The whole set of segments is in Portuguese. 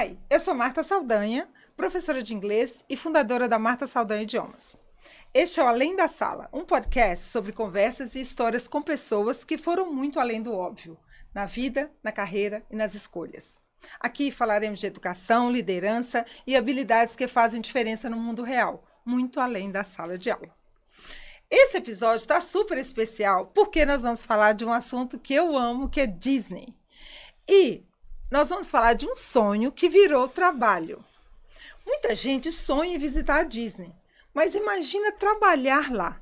Hi, eu sou Marta Saldanha, professora de inglês e fundadora da Marta Saldanha Idiomas. Este é o Além da Sala, um podcast sobre conversas e histórias com pessoas que foram muito além do óbvio, na vida, na carreira e nas escolhas. Aqui falaremos de educação, liderança e habilidades que fazem diferença no mundo real, muito além da sala de aula. Esse episódio está super especial porque nós vamos falar de um assunto que eu amo, que é Disney. E nós vamos falar de um sonho que virou trabalho. Muita gente sonha em visitar a Disney, mas imagina trabalhar lá.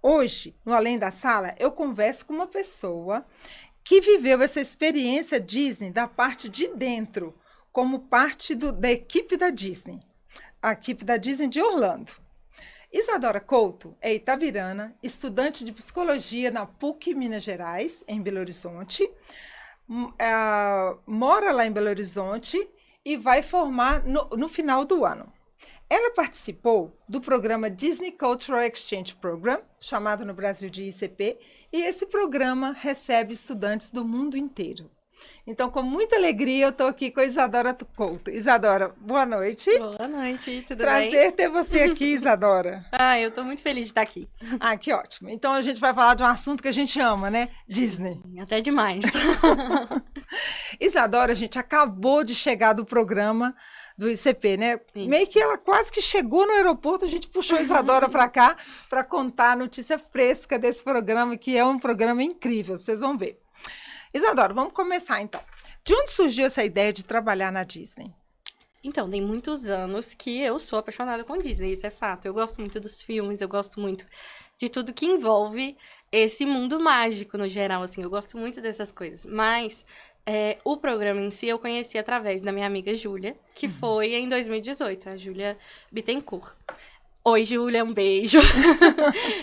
Hoje, no Além da Sala, eu converso com uma pessoa que viveu essa experiência Disney da parte de dentro, como parte da equipe da Disney. A equipe da Disney de Orlando. Isadora Couto é itabirana, estudante de psicologia na PUC Minas Gerais, em Belo Horizonte. Mora lá em Belo Horizonte e vai formar no final do ano. Ela participou do programa Disney Cultural Exchange Program, chamado no Brasil de ICP, e esse programa recebe estudantes do mundo inteiro. Então, com muita alegria, eu estou aqui com a Isadora Couto. Isadora, boa noite. Boa noite, tudo bem? Prazer ter você aqui, Isadora. Eu estou muito feliz de estar aqui. Que ótimo. Então, a gente vai falar de um assunto que a gente ama, né? Disney. Até demais. Isadora, a gente acabou de chegar do programa do ICP, né? Isso. Meio que ela quase que chegou no aeroporto, a gente puxou a Isadora para cá para contar a notícia fresca desse programa, que é um programa incrível, vocês vão ver. Isadora, vamos começar então. De onde surgiu essa ideia de trabalhar na Disney? Então, tem muitos anos que eu sou apaixonada com Disney, isso é fato. Eu gosto muito dos filmes, eu gosto muito de tudo que envolve esse mundo mágico no geral, assim. Eu gosto muito dessas coisas. Mas o programa em si eu conheci através da minha amiga Júlia, que foi em 2018, a Júlia Bittencourt. Oi, Júlia, um beijo.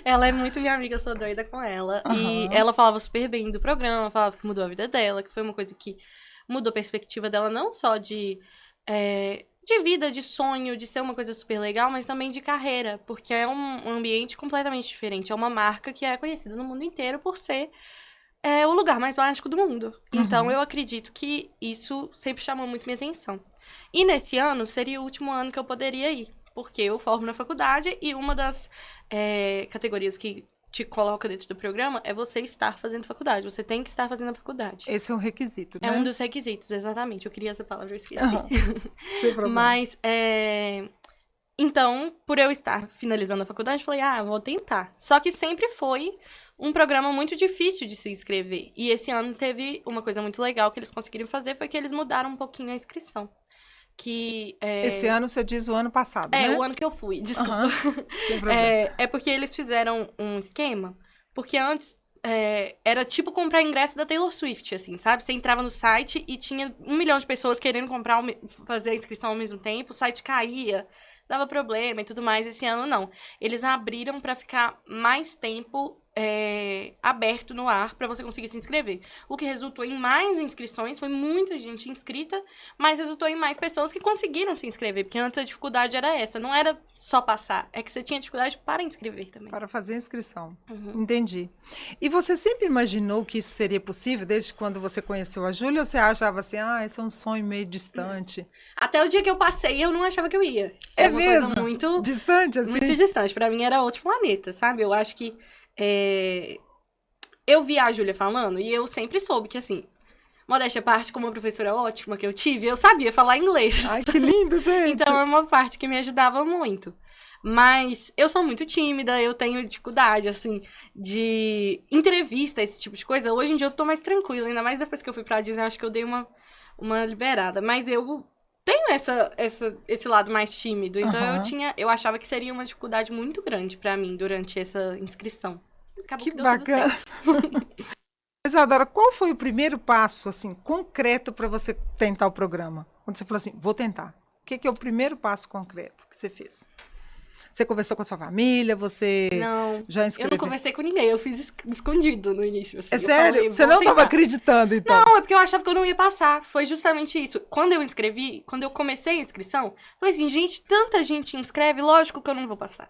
Ela é muito minha amiga, eu sou doida com ela. E ela falava super bem do programa, falava que mudou a vida dela, que foi uma coisa que mudou a perspectiva dela, não só de vida, de sonho, de ser uma coisa super legal, mas também de carreira, porque é um ambiente completamente diferente. É uma marca que é conhecida no mundo inteiro por ser o lugar mais mágico do mundo. Então, eu acredito que isso sempre chamou muito minha atenção. E nesse ano, seria o último ano que eu poderia ir. Porque eu formo na faculdade e uma das categorias que te coloca dentro do programa é você estar fazendo faculdade. Você tem que estar fazendo a faculdade. Esse é um requisito, né? É um dos requisitos, exatamente. Eu queria essa palavra, eu esqueci. Sem problema. Mas, então, por eu estar finalizando a faculdade, eu falei, vou tentar. Só que sempre foi um programa muito difícil de se inscrever. E esse ano teve uma coisa muito legal que eles conseguiram fazer, foi que eles mudaram um pouquinho a inscrição. Esse ano você diz o ano passado, né? O ano que eu fui, desculpa. Sem problema. É porque eles fizeram um esquema, porque antes era tipo comprar ingresso da Taylor Swift, assim, sabe? Você entrava no site e tinha 1 milhão de pessoas querendo fazer a inscrição ao mesmo tempo, o site caía, dava problema e tudo mais. Esse ano, não. Eles abriram pra ficar mais tempo aberto no ar para você conseguir se inscrever. O que resultou em mais inscrições, foi muita gente inscrita, mas resultou em mais pessoas que conseguiram se inscrever, porque antes a dificuldade era essa, não era só passar, é que você tinha dificuldade para inscrever também. Para fazer a inscrição. Entendi. E você sempre imaginou que isso seria possível, desde quando você conheceu a Júlia, ou você achava assim, esse é um sonho meio distante? Até o dia que eu passei, eu não achava que eu ia. É uma mesmo? Coisa muito distante, assim? Muito distante. Para mim era outro planeta, sabe? Eu acho que eu vi a Júlia falando e eu sempre soube que, assim, modéstia à parte, como uma professora ótima que eu tive, eu sabia falar inglês. Ai, que lindo, gente! Então, é uma parte que me ajudava muito. Mas eu sou muito tímida, eu tenho dificuldade, assim, de entrevista, esse tipo de coisa. Hoje em dia eu tô mais tranquila, ainda mais depois que eu fui pra Disney, acho que eu dei uma liberada. Mas eu tenho esse lado mais tímido, então eu achava que seria uma dificuldade muito grande pra mim durante essa inscrição. Acabou que deu bacana. tudo certo. Isadora, qual foi o primeiro passo, assim, concreto para você tentar o programa? Quando você falou assim, vou tentar. O que é o primeiro passo concreto que você fez? Você conversou com a sua família? Você já inscreveu? Eu não conversei com ninguém. Eu fiz escondido no início. Assim. É sério? Falei, você não estava acreditando, então? Não, é porque eu achava que eu não ia passar. Foi justamente isso. Quando eu inscrevi, quando eu comecei a inscrição, falei assim, gente, tanta gente inscreve, lógico que eu não vou passar.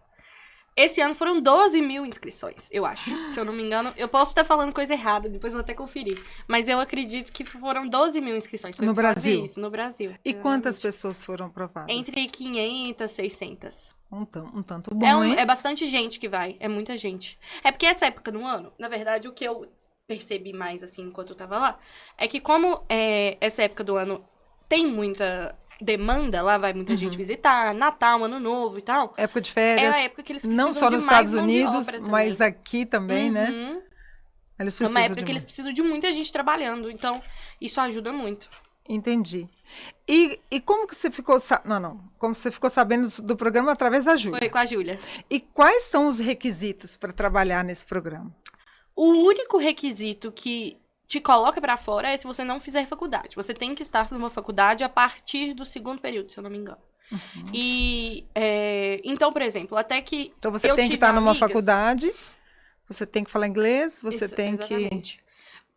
Esse ano foram 12 mil inscrições, eu acho. Se eu não me engano, eu posso estar falando coisa errada, depois vou até conferir. Mas eu acredito que foram 12 mil inscrições. Foi No Brasil? Isso, no Brasil. E quantas pessoas foram aprovadas? Entre 500 e 600. Um tanto bom, hein? É bastante gente que vai, é muita gente. É porque essa época do ano, na verdade, o que eu percebi mais, assim, enquanto eu tava lá, é que como essa época do ano tem muita demanda, lá vai muita gente visitar, Natal, Ano Novo e tal. Época de férias. É a época que eles precisam não só de nos mais Estados mão de Unidos, obra mas também. aqui também, né? Eles É precisam uma época de que eles precisam de muita gente trabalhando, então isso ajuda muito. Entendi. E como que você ficou... Como você ficou sabendo do programa através da Júlia? Foi com a Júlia. E quais são os requisitos para trabalhar nesse programa? O único requisito que te coloca pra fora é se você não fizer faculdade. Você tem que estar numa faculdade a partir do 2º período, se eu não me engano. E, então, por exemplo, até que Então, você tem que estar numa faculdade, você tem que falar inglês, você tem exatamente. Que...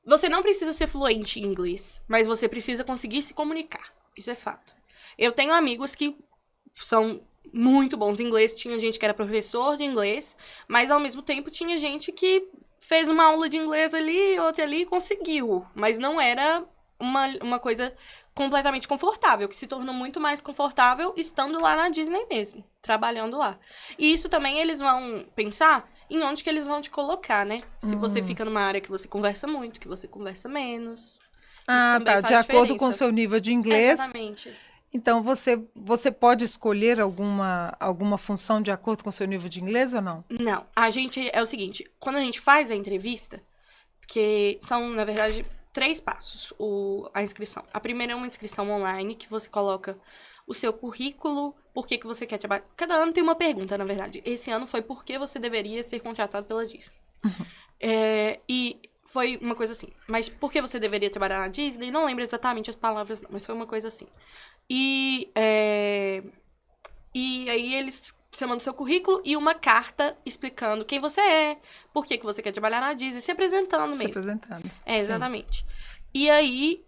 Você não precisa ser fluente em inglês, mas você precisa conseguir se comunicar. Isso é fato. Eu tenho amigos que são muito bons em inglês, tinha gente que era professor de inglês, mas ao mesmo tempo tinha gente que fez uma aula de inglês ali, outra ali e conseguiu. Mas não era uma coisa completamente confortável, que se tornou muito mais confortável estando lá na Disney mesmo, trabalhando lá. E isso também eles vão pensar em onde que eles vão te colocar, né? Se você fica numa área que você conversa muito, que você conversa menos. Ah, tá. De acordo com o seu nível de inglês. Exatamente. Então, você pode escolher alguma função de acordo com o seu nível de inglês ou não? Não. A gente, é o seguinte, quando a gente faz a entrevista, que são, na verdade, 3 passos a inscrição. A primeira é uma inscrição online, que você coloca o seu currículo, por que você quer trabalhar. Cada ano tem uma pergunta, na verdade. Esse ano foi por que você deveria ser contratado pela Disney. E foi uma coisa assim. Mas por que você deveria trabalhar na Disney? Não lembro exatamente as palavras, não, mas foi uma coisa assim. E aí você manda o seu currículo e uma carta explicando quem você é, por que você quer trabalhar na Disney, se apresentando mesmo. Se apresentando. Exatamente. Sim. E aí,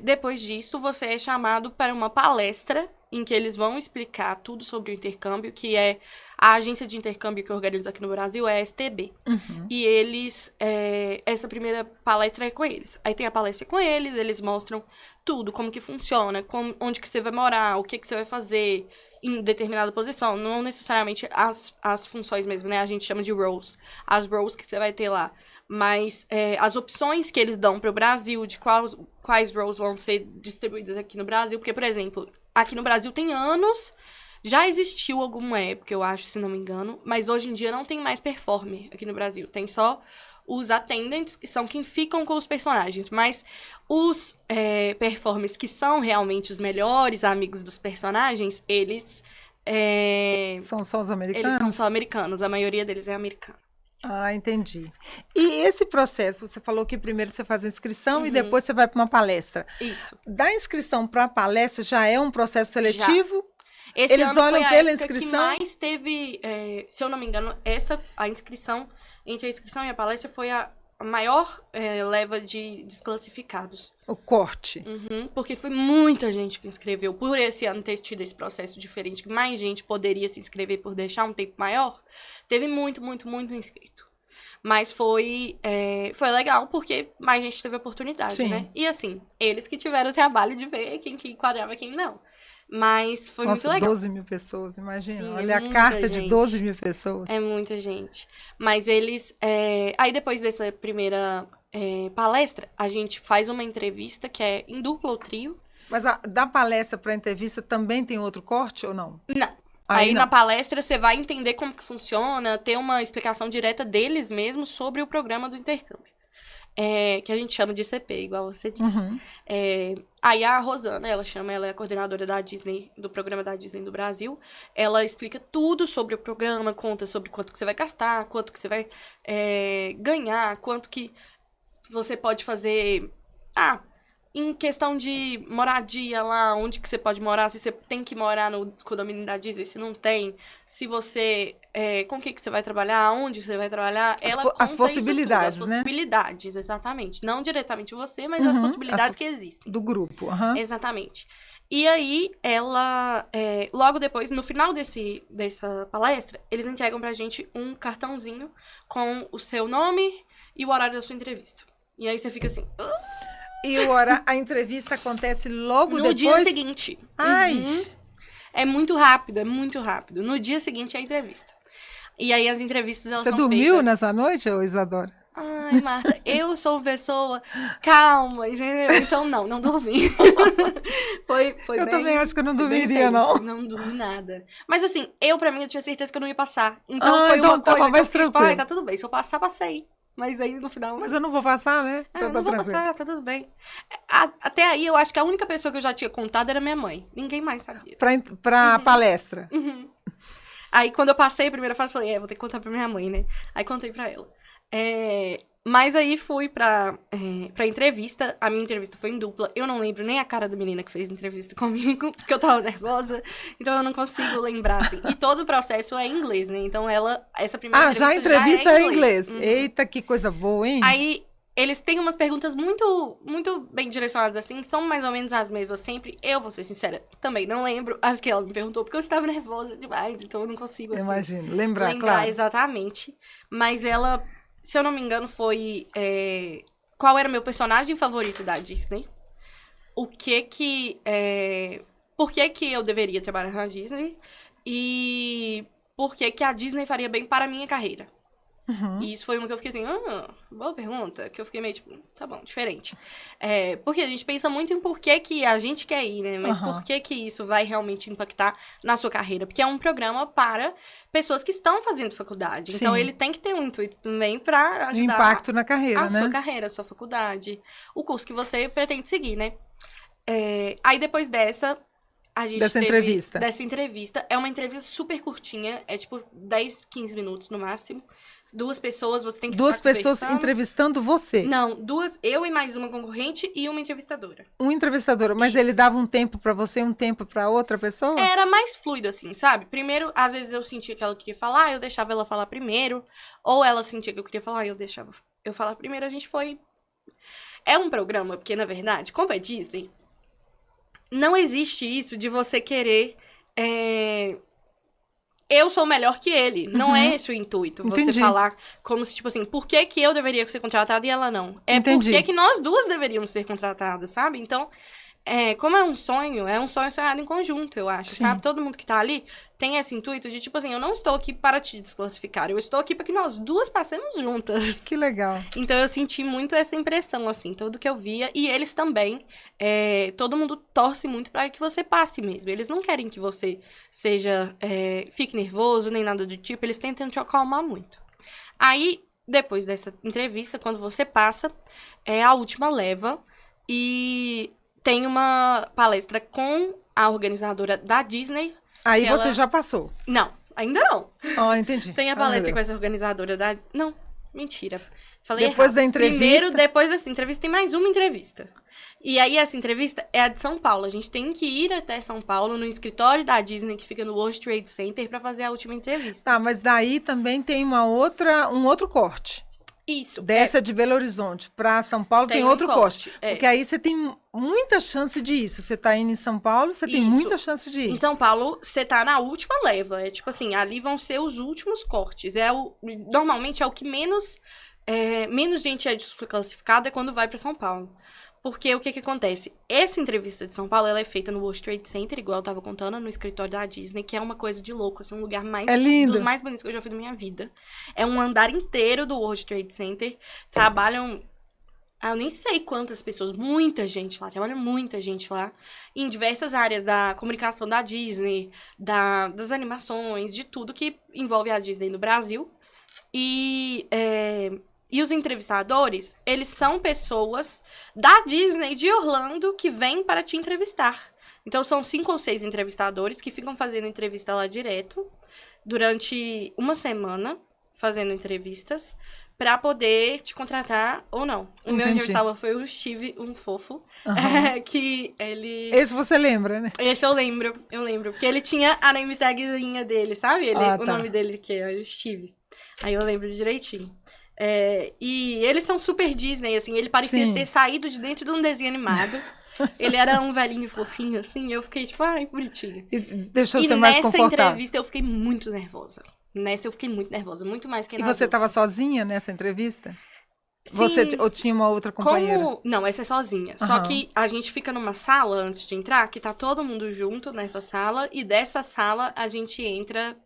depois disso, você é chamado para uma palestra em que eles vão explicar tudo sobre o intercâmbio, que é a agência de intercâmbio que organiza aqui no Brasil, é a STB. E eles, essa primeira palestra é com eles. Aí tem a palestra com eles, eles mostram tudo, como que funciona, onde que você vai morar, o que você vai fazer em determinada posição. Não necessariamente as funções mesmo, né? A gente chama de roles. As roles que você vai ter lá. Mas as opções que eles dão para o Brasil, de quais roles vão ser distribuídas aqui no Brasil. Porque, por exemplo, aqui no Brasil tem anos, já existiu alguma época, eu acho, se não me engano, mas hoje em dia não tem mais performer aqui no Brasil. Tem só os attendants, que são quem ficam com os personagens. Mas os performers que são realmente os melhores amigos dos personagens, eles... São só os americanos? Eles são só americanos, a maioria deles é americana. Ah, entendi. E esse processo, você falou que primeiro você faz a inscrição e depois você vai para uma palestra. Isso. Da inscrição para a palestra já é um processo seletivo? Esse Eles ano olham foi a pela época inscrição? que mais teve, se eu não me engano, a inscrição, entre a inscrição e a palestra foi a maior leva de desclassificados. O corte. Porque foi muita gente que inscreveu. Por esse ano ter tido esse processo diferente, que mais gente poderia se inscrever por deixar um tempo maior, teve muito, muito, muito inscrito. Mas foi legal, porque mais gente teve oportunidade, Sim. né? E assim, eles que tiveram o trabalho de ver quem que enquadrava e quem não. Mas foi muito legal. 12 mil pessoas, imagina. Sim, olha a carta de 12 mil pessoas. É muita gente. Mas eles... Aí depois dessa primeira palestra, a gente faz uma entrevista que é em dupla ou trio. Mas da palestra para a entrevista também tem outro corte ou não? Não. Aí na palestra você vai entender como que funciona, ter uma explicação direta deles mesmos sobre o programa do intercâmbio. Que a gente chama de CP, igual você disse. Aí a Rosana, ela é a coordenadora da Disney, do programa da Disney do Brasil. Ela explica tudo sobre o programa, conta sobre quanto que você vai gastar, quanto que você vai ganhar, quanto que você pode fazer... em questão de moradia lá, onde que você pode morar, se você tem que morar no condomínio da Disney, se não tem, se você... com o que você vai trabalhar, onde você vai trabalhar, ela conta as possibilidades, isso tudo, as possibilidades, exatamente. Não diretamente você, mas as possibilidades que existem. Do grupo, Exatamente. E aí, logo depois, no final dessa palestra, eles entregam pra gente um cartãozinho com o seu nome e o horário da sua entrevista. E aí você fica assim... E a entrevista acontece logo no depois? dia seguinte. Ai! É muito rápido, é muito rápido. No dia seguinte é a entrevista. E aí as entrevistas, elas Você são dormiu feitas... nessa noite, ô Isadora? Ai, Marta, eu sou uma pessoa calma, entendeu? Então, não dormi. foi Eu bem, também acho que eu não foi bem dormiria, não. tenso, não dormi nada. Mas assim, pra mim, eu tinha certeza que eu não ia passar. Então, Ah, foi então uma tava coisa que eu mais fiz, tipo, tranquilo. ai, tá tudo bem, se eu passar, passei. Mas aí, no final... Mas eu não vou passar, né? Ah, Então não vou tranquilo. passar, tá tudo bem. Até aí, eu acho que a única pessoa que eu já tinha contado era minha mãe. Ninguém mais sabia. Pra palestra. Aí, quando eu passei a primeira fase, eu falei, vou ter que contar pra minha mãe, né? Aí, contei pra ela. Mas aí, fui pra entrevista. A minha entrevista foi em dupla. Eu não lembro nem a cara da menina que fez entrevista comigo, porque eu tava nervosa. Então, eu não consigo lembrar, assim. E todo o processo é em inglês, né? Então, essa primeira já a entrevista entrevista é em inglês. Uhum. Eita, que coisa boa, hein? Aí, eles têm umas perguntas muito, muito bem direcionadas, assim, que são mais ou menos as mesmas sempre. Eu, vou ser sincera, também não lembro as que ela me perguntou, porque eu estava nervosa demais, então eu não consigo, assim, Imagino, lembrar, claro. exatamente. Mas ela, se eu não me engano, foi qual era o meu personagem favorito da Disney, por que eu deveria trabalhar na Disney e por que a Disney faria bem para a minha carreira. Uhum. E isso foi uma que eu fiquei assim, boa pergunta, que eu fiquei meio tipo, tá bom, diferente. Porque a gente pensa muito em por que a gente quer ir, né? Mas por que isso vai realmente impactar na sua carreira? Porque é um programa para pessoas que estão fazendo faculdade. Sim. Então, ele tem que ter um intuito também para ajudar... O impacto na carreira, né? sua carreira, a sua faculdade, o curso que você pretende seguir, né? Aí, depois dessa... Dessa entrevista. É uma entrevista super curtinha, é tipo 10, 15 minutos no máximo. 2 pessoas, você tem que Duas ficar pessoas entrevistando você? Não, 2, eu e mais uma concorrente e uma entrevistadora. Um entrevistador, mas Isso. ele dava um tempo pra você e um tempo pra outra pessoa? Era mais fluido, assim, sabe? Primeiro, às vezes eu sentia que ela queria falar, eu deixava ela falar primeiro. Ou ela sentia que eu queria falar, eu deixava eu falar primeiro. A gente foi... É um programa, porque, na verdade, como é Disney, não existe isso de você querer... Eu sou melhor que ele. Não é esse o intuito. Entendi. Você falar como se, tipo assim, por que eu deveria ser contratada e ela não? Entendi. Por que nós duas deveríamos ser contratadas, sabe? Então, como é um sonho sonhado em conjunto, eu acho, Sim. sabe? Todo mundo que tá ali tem esse intuito de, tipo assim, eu não estou aqui para te desclassificar, eu estou aqui para que nós duas passemos juntas. Que legal. Então, eu senti muito essa impressão, assim, tudo que eu via. E eles também, todo mundo torce muito para que você passe mesmo. Eles não querem que você fique nervoso, nem nada do tipo. Eles tentam te acalmar muito. Aí, depois dessa entrevista, quando você passa, é a última leva. E tem uma palestra com a organizadora da Disney. Aí você já passou? Não, ainda não. Entendi. Tem a palestra com essa organizadora da... Não, mentira. Falei depois errado. da entrevista? Primeiro, depois dessa entrevista, tem mais uma entrevista. E aí, essa entrevista é a de São Paulo. A gente tem que ir até São Paulo, no escritório da Disney, que fica no World Trade Center, pra fazer a última entrevista. Tá, mas daí também tem um outro corte. Isso. Dessa de Belo Horizonte para São Paulo tem outro corte. Porque aí você tem muita chance de ir. Se você tá indo em São Paulo, você tem muita chance de ir. Em São Paulo, você tá na última leva. É tipo assim, ali vão ser os últimos cortes. Normalmente é o que menos gente é desclassificada quando vai para São Paulo. Porque o que acontece? Essa entrevista de São Paulo, ela é feita no World Trade Center, igual eu tava contando, no escritório da Disney, que é uma coisa de louco, assim, um lugar dos mais bonitos que eu já fui da minha vida. É um andar inteiro do World Trade Center. Trabalham, eu nem sei quantas pessoas, muita gente lá, trabalha muita gente lá, em diversas áreas da comunicação da Disney, das animações, de tudo que envolve a Disney no Brasil. E os entrevistadores, eles são pessoas da Disney de Orlando que vêm para te entrevistar. Então, são 5 ou 6 entrevistadores que ficam fazendo entrevista lá direto durante uma semana, fazendo entrevistas, para poder te contratar ou não. O meu entrevistador foi o Steve, um fofo, que ele... Esse você lembra, né? Esse eu lembro. Porque ele tinha a name tagzinha dele, sabe? O nome dele que é o Steve. Aí eu lembro direitinho. E eles são super Disney, assim. Ele parecia ter saído de dentro de um desenho animado. Ele era um velhinho fofinho, assim. Eu fiquei tipo, ai, bonitinho. E deixou você mais confortável. E nessa entrevista eu fiquei muito nervosa. Muito mais que E nas você estava outras. sozinha nessa entrevista? Sim. Você ou tinha uma outra companheira? Não, essa é sozinha. Só que a gente fica numa sala antes de entrar, que tá todo mundo junto nessa sala. E dessa sala a gente entra...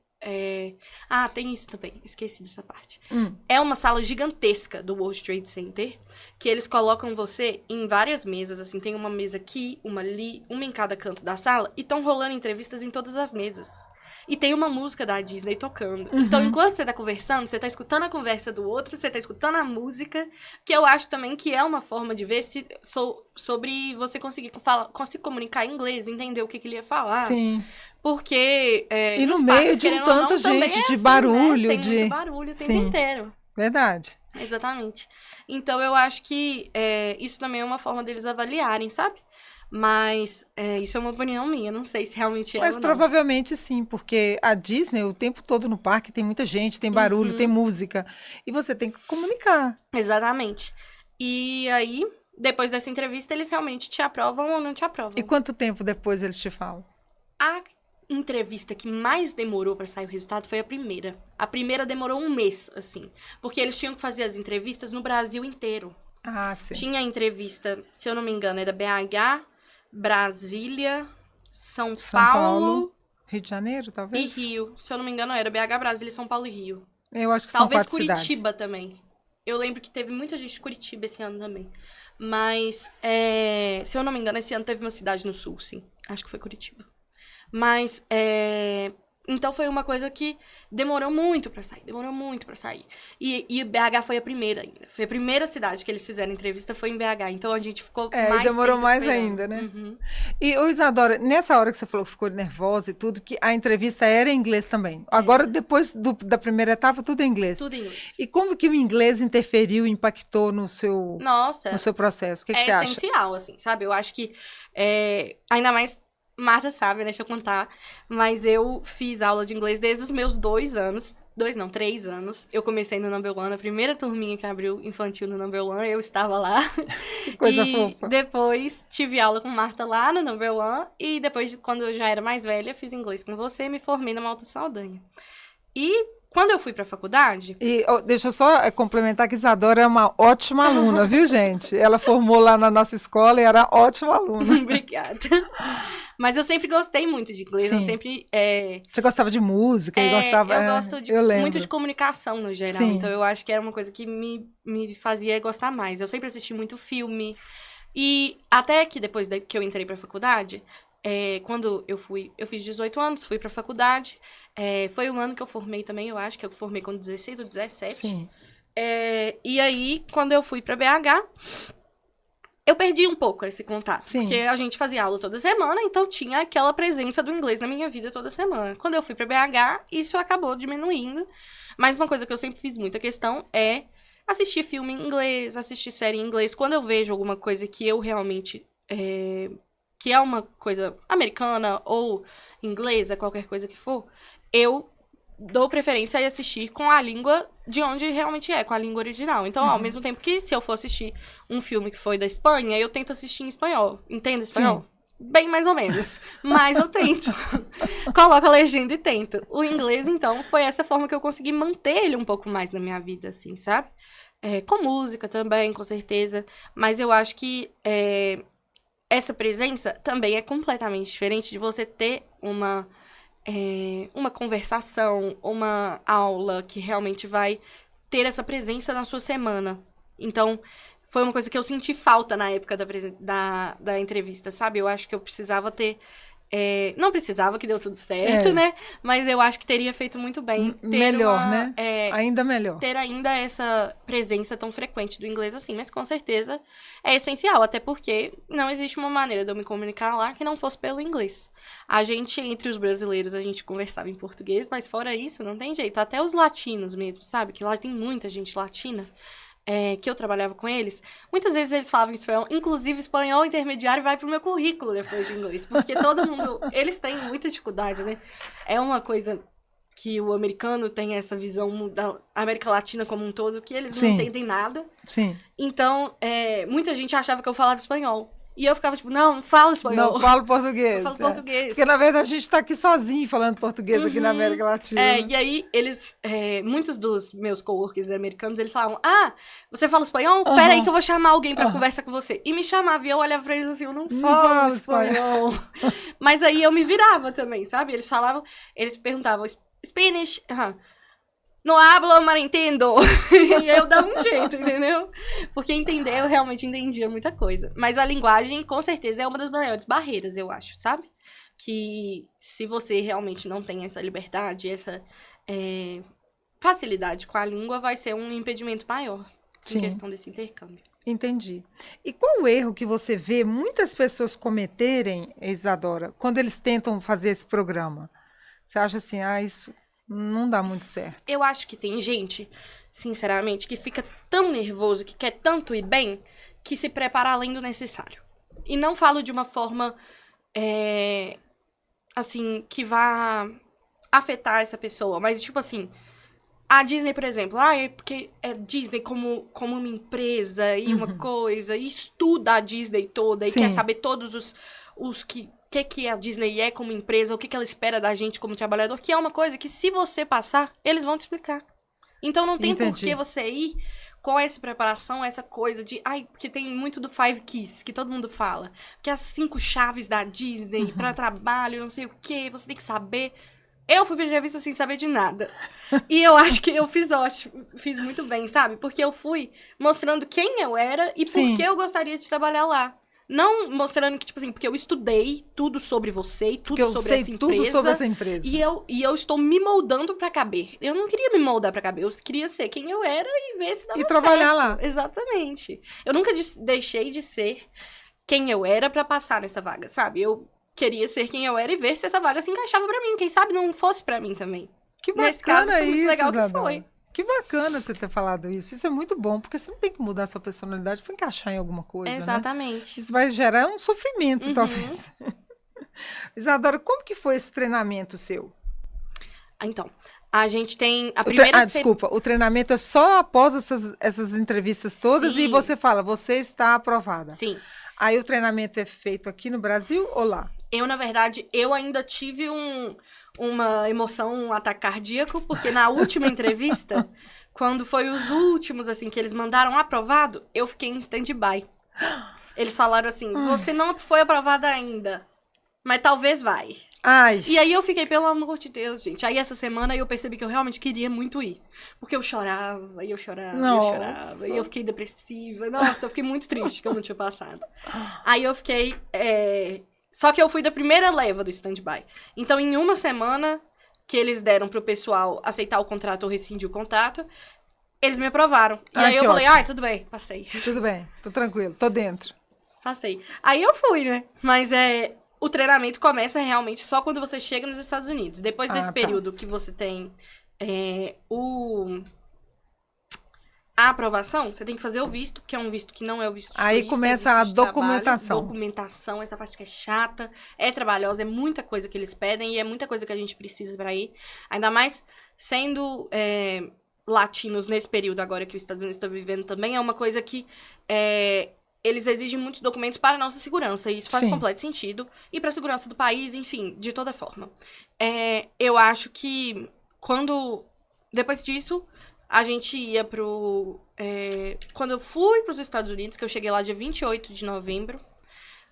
tem isso também. Esqueci dessa parte. É uma sala gigantesca do World Trade Center, que eles colocam você em várias mesas, assim. Tem uma mesa aqui, uma ali, uma em cada canto da sala. E estão rolando entrevistas em todas as mesas. E tem uma música da Disney tocando. Então, enquanto você tá conversando, você tá escutando a conversa do outro, você tá escutando a música, que eu acho também que é uma forma de ver sobre você conseguir comunicar em inglês, entender o que ele ia falar. Sim. Porque e no meio de um tanto gente, de barulho. Né? Tem muito barulho o tempo inteiro. Verdade. Exatamente. Então, eu acho que isso também é uma forma deles avaliarem, sabe? Mas isso é uma opinião minha, não sei se realmente é Mas ou não. provavelmente sim, porque a Disney, o tempo todo no parque, tem muita gente, tem barulho, tem música. E você tem que comunicar. Exatamente. E aí, depois dessa entrevista, eles realmente te aprovam ou não te aprovam. E quanto tempo depois eles te falam? A entrevista que mais demorou pra sair o resultado foi a primeira. A primeira demorou 1 mês, assim. Porque eles tinham que fazer as entrevistas no Brasil inteiro. Ah, sim. Tinha entrevista, se eu não me engano, era BH, Brasília, São Paulo, Rio de Janeiro, talvez? e Rio. Se eu não me engano, era BH, Brasília, São Paulo e Rio. Eu acho que talvez são 4 Curitiba cidades. também. Eu lembro que teve muita gente de Curitiba esse ano também. Mas, se eu não me engano, esse ano teve uma cidade no sul, sim. Acho que foi Curitiba. Mas, então foi uma coisa que demorou muito pra sair. E BH foi a primeira ainda. Foi a primeira cidade que eles fizeram entrevista, foi em BH. Então a gente ficou mais e demorou tempo mais esperando. ainda, né? E, Isadora, nessa hora que você falou que ficou nervosa e tudo, que a entrevista era em inglês também. Agora, depois da primeira etapa, tudo em inglês. Tudo em inglês. E como que o inglês interferiu, impactou no seu processo? O que você acha? É essencial, assim, sabe? Eu acho que, ainda mais... Marta sabe, deixa eu contar. Mas eu fiz aula de inglês desde os meus 2 anos. 3 anos. Eu comecei no Number One, a primeira turminha que abriu infantil no Number One, eu estava lá. Que coisa fofa. Depois tive aula com Marta lá no Number One. E depois, quando eu já era mais velha, fiz inglês com você e me formei na Malta Saldanha. E quando eu fui pra faculdade... E deixa eu só complementar que Isadora é uma ótima aluna, viu, gente? Ela formou lá na nossa escola e era ótima aluna. Obrigada. Mas eu sempre gostei muito de inglês, Sim. eu sempre... Você gostava de música e gostava... Eu gosto muito de comunicação, no geral. Sim. Então, eu acho que era uma coisa que me fazia gostar mais. Eu sempre assisti muito filme. E até que depois que eu entrei pra faculdade, quando eu fiz 18 anos, fui pra faculdade. Foi um ano que eu formei também, eu acho, que eu formei com 16 ou 17. Sim. E aí, quando eu fui pra BH... Eu perdi um pouco esse contato, Sim. porque a gente fazia aula toda semana, então tinha aquela presença do inglês na minha vida toda semana. Quando eu fui pra BH, isso acabou diminuindo. Mas uma coisa que eu sempre fiz muita questão é assistir filme em inglês, assistir série em inglês. Quando eu vejo alguma coisa que eu realmente... que é uma coisa americana ou inglesa, qualquer coisa que for, eu dou preferência a assistir com a língua de onde realmente com a língua original. Então, ao mesmo tempo que se eu for assistir um filme que foi da Espanha, eu tento assistir em espanhol. Entendo espanhol? Sim. Bem mais ou menos. Mas eu tento. Coloco a legenda e tento. O inglês, então, foi essa forma que eu consegui manter ele um pouco mais na minha vida, assim, sabe? Com música também, com certeza. Mas eu acho que essa presença também é completamente diferente de você ter uma conversação, uma aula que realmente vai ter essa presença na sua semana. Então, foi uma coisa que eu senti falta na época da entrevista, sabe? Eu acho que eu precisava ter... não precisava, que deu tudo certo, né? Mas eu acho que teria feito muito bem. Melhor, né? Ainda melhor. Ter ainda essa presença tão frequente do inglês assim, mas com certeza é essencial, até porque não existe uma maneira de eu me comunicar lá que não fosse pelo inglês. A gente, entre os brasileiros, a gente conversava em português, mas fora isso, não tem jeito. Até os latinos mesmo, sabe? Que lá tem muita gente latina. Que eu trabalhava com eles, muitas vezes eles falavam espanhol, inclusive espanhol intermediário vai pro meu currículo depois de inglês, porque todo mundo, eles têm muita dificuldade, né? É uma coisa que o americano tem essa visão da América Latina como um todo, que eles Sim. não entendem nada. Sim. Então, muita gente achava que eu falava espanhol. E eu ficava tipo, não falo espanhol. Não, falo português. Eu falo português. Porque, na verdade, a gente tá aqui sozinho falando português aqui na América Latina. E aí, eles... muitos dos meus coworkers americanos, eles falavam, você fala espanhol? Pera aí que eu vou chamar alguém pra conversar com você. E me chamava, e eu olhava pra eles assim, eu não falo espanhol. Mas aí eu me virava também, sabe? Eles perguntavam, Spanish? No hablo, mas entendo. E aí eu dava um jeito, entendeu? Porque entender, eu realmente entendia muita coisa. Mas a linguagem, com certeza, é uma das maiores barreiras, eu acho, sabe? Que se você realmente não tem essa liberdade, essa facilidade com a língua, vai ser um impedimento maior em questão desse intercâmbio. Entendi. E qual o erro que você vê muitas pessoas cometerem, Isadora, quando eles tentam fazer esse programa? Você acha assim, isso não dá muito certo? Eu acho que tem gente, sinceramente, que fica tão nervoso, que quer tanto ir bem, que se prepara além do necessário. E não falo de uma forma, assim, que vá afetar essa pessoa, mas tipo assim, a Disney, por exemplo, é porque é Disney como uma empresa e uma coisa, e estuda a Disney toda, e quer saber todos os que a Disney é como empresa, o que ela espera da gente como trabalhador, que é uma coisa que se você passar, eles vão te explicar. Então não tem por que você ir com essa preparação, essa coisa de... porque tem muito do 5 Keys, que todo mundo fala. Que é as 5 chaves da Disney pra trabalho, não sei o quê, você tem que saber. Eu fui pra entrevista sem saber de nada. E eu acho que eu fiz ótimo, fiz muito bem, sabe? Porque eu fui mostrando quem eu era e por que eu gostaria de trabalhar lá. Não mostrando que, tipo assim, porque eu estudei tudo sobre você e tudo sobre essa empresa. Tudo sobre essa empresa. E eu estou me moldando pra caber. Eu não queria me moldar pra caber, eu queria ser quem eu era e ver se dava certo. E trabalhar lá. Exatamente. Eu nunca deixei de ser quem eu era pra passar nessa vaga, sabe? Eu queria ser quem eu era e ver se essa vaga se encaixava pra mim. Quem sabe não fosse pra mim também. Que bacana. Nesse caso, foi muito legal Isadora. que foi. Que bacana você ter falado isso. Isso é muito bom, porque você não tem que mudar a sua personalidade para encaixar em alguma coisa, Exatamente. Né? Isso vai gerar um sofrimento, talvez. Isadora, como que foi esse treinamento seu? Então, a gente tem a primeira... Desculpa, o treinamento é só após essas entrevistas todas e você fala, você está aprovada. Sim. Aí o treinamento é feito aqui no Brasil ou lá? Na verdade, eu ainda tive uma emoção, um ataque cardíaco, porque na última entrevista, quando foi os últimos, assim, que eles mandaram aprovado, eu fiquei em stand-by. Eles falaram assim, você não foi aprovada ainda, mas talvez vai. E aí eu fiquei, pelo amor de Deus, gente. Aí essa semana eu percebi que eu realmente queria muito ir. Porque eu chorava, e eu chorava, e eu chorava, e eu fiquei depressiva. Nossa, eu fiquei muito triste que eu não tinha passado. Aí eu fiquei... Só que eu fui da primeira leva do stand-by. Então, em uma semana que eles deram pro pessoal aceitar o contrato ou rescindir o contrato, eles me aprovaram. E aí eu falei, tudo bem, passei. Tudo bem, tô tranquilo, tô dentro. Passei. Aí eu fui, né? Mas o treinamento começa realmente só quando você chega nos Estados Unidos. Depois desse período que você tem a aprovação, você tem que fazer o visto, que é um visto que não é o visto de Aí turista, começa a documentação. Documentação, essa parte que é chata, é trabalhosa, é muita coisa que eles pedem e é muita coisa que a gente precisa pra ir. Ainda mais sendo latinos nesse período agora que os Estados Unidos está vivendo também, é uma coisa que eles exigem muitos documentos para a nossa segurança, e isso faz completo sentido. E para a segurança do país, enfim, de toda forma. Eu acho que depois disso, a gente ia quando eu fui para os Estados Unidos, que eu cheguei lá dia 28 de novembro,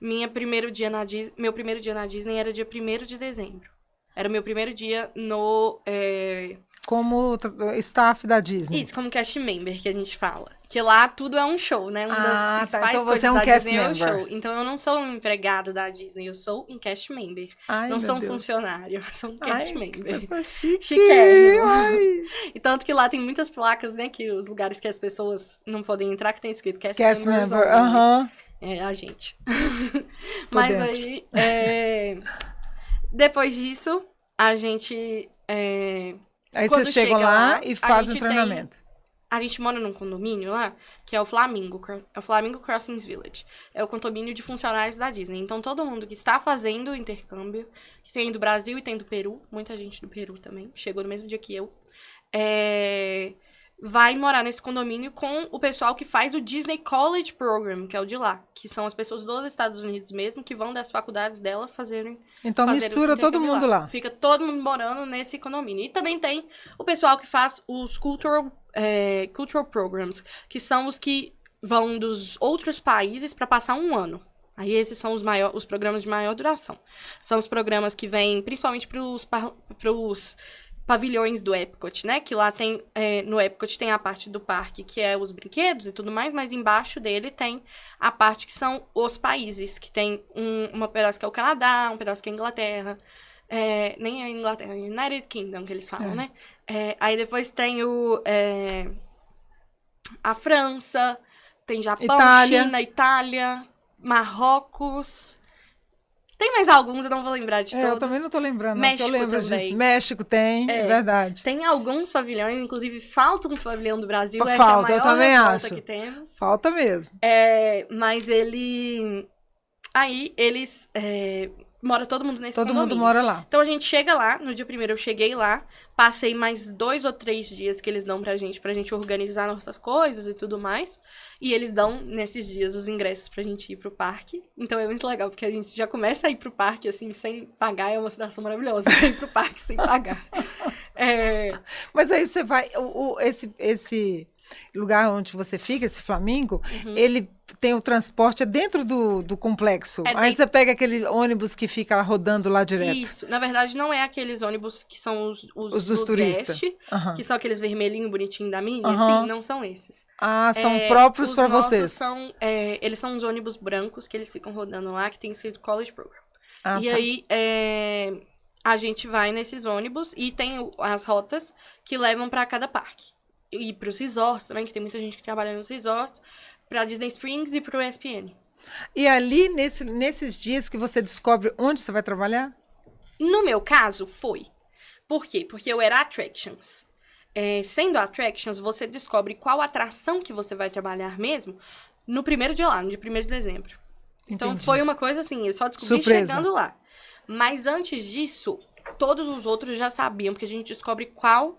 meu primeiro dia na Disney era dia 1º de dezembro. Era o meu primeiro dia como staff da Disney. Isso, como cast member, que a gente fala. Que lá tudo é um show, né? Uma das principais então coisas você é um da cast Disney member. é um show. Então eu não sou um empregado da Disney, eu sou um cast member. Não sou um funcionário, eu sou um cast member. Chiquérrimo. E tanto que lá tem muitas placas, né? Que os lugares que as pessoas não podem entrar, que tem escrito cast member. É a gente. Mas dentro. aí, depois disso, a gente... Aí vocês chegam lá e fazem o treinamento. A gente mora num condomínio lá, que é o Flamingo Crossings Village. É o condomínio de funcionários da Disney. Então, todo mundo que está fazendo o intercâmbio, que tem do Brasil e tem do Peru, muita gente do Peru também, chegou no mesmo dia que eu, vai morar nesse condomínio com o pessoal que faz o Disney College Program, que é o de lá, que são as pessoas dos Estados Unidos mesmo, que vão das faculdades dela fazerem. Então mistura todo mundo lá. Fica todo mundo morando nesse condomínio. E também tem o pessoal que faz os cultural programs, que são os que vão dos outros países para passar um ano. Aí esses são os programas de maior duração. São os programas que vêm principalmente para os pavilhões do Epcot, né? Que lá tem, no Epcot tem a parte do parque que é os brinquedos e tudo mais, mas embaixo dele tem a parte que são os países, que tem um pedaço que é o Canadá, um pedaço que é a Inglaterra, nem a Inglaterra, United Kingdom que eles falam, né? Aí depois tem a França, tem Japão, China, Itália, Marrocos. Tem mais alguns, eu não vou lembrar de todos. Eu também não tô lembrando. México eu lembro também. México tem, é verdade. Tem alguns pavilhões, inclusive falta um pavilhão do Brasil. Falta, essa é a maior eu também acho. Que temos. Falta mesmo. Mas Aí eles... mora todo mundo nesse condomínio. Todo mundo mora lá. Então a gente chega lá, no dia 1º eu cheguei lá, passei mais 2 ou 3 dias que eles dão pra gente organizar nossas coisas e tudo mais. E eles dão, nesses dias, os ingressos pra gente ir pro parque. Então é muito legal, porque a gente já começa a ir pro parque, assim, sem pagar. É uma situação maravilhosa, ir pro parque sem pagar. Mas aí você vai... Esse lugar onde você fica, esse Flamingo, ele tem o transporte dentro do complexo. Aí você pega aquele ônibus que fica rodando lá direto. Isso. Na verdade, não é aqueles ônibus que são os dos turistas. Guest, que são aqueles vermelhinhos bonitinhos da Minnie. Sim, não são esses. Ah, são próprios para vocês. Eles são uns ônibus brancos que eles ficam rodando lá, que tem escrito College Program. Aí, a gente vai nesses ônibus e tem as rotas que levam para cada parque. E para os resorts também, que tem muita gente que trabalha nos resorts, para Disney Springs e para o ESPN. E ali, nesses dias que você descobre onde você vai trabalhar? No meu caso, foi. Por quê? Porque eu era Attractions. Sendo Attractions, você descobre qual atração que você vai trabalhar mesmo no primeiro dia lá, no dia 1º de dezembro. Então, foi uma coisa assim, eu só descobri chegando lá. Mas antes disso, todos os outros já sabiam, porque a gente descobre qual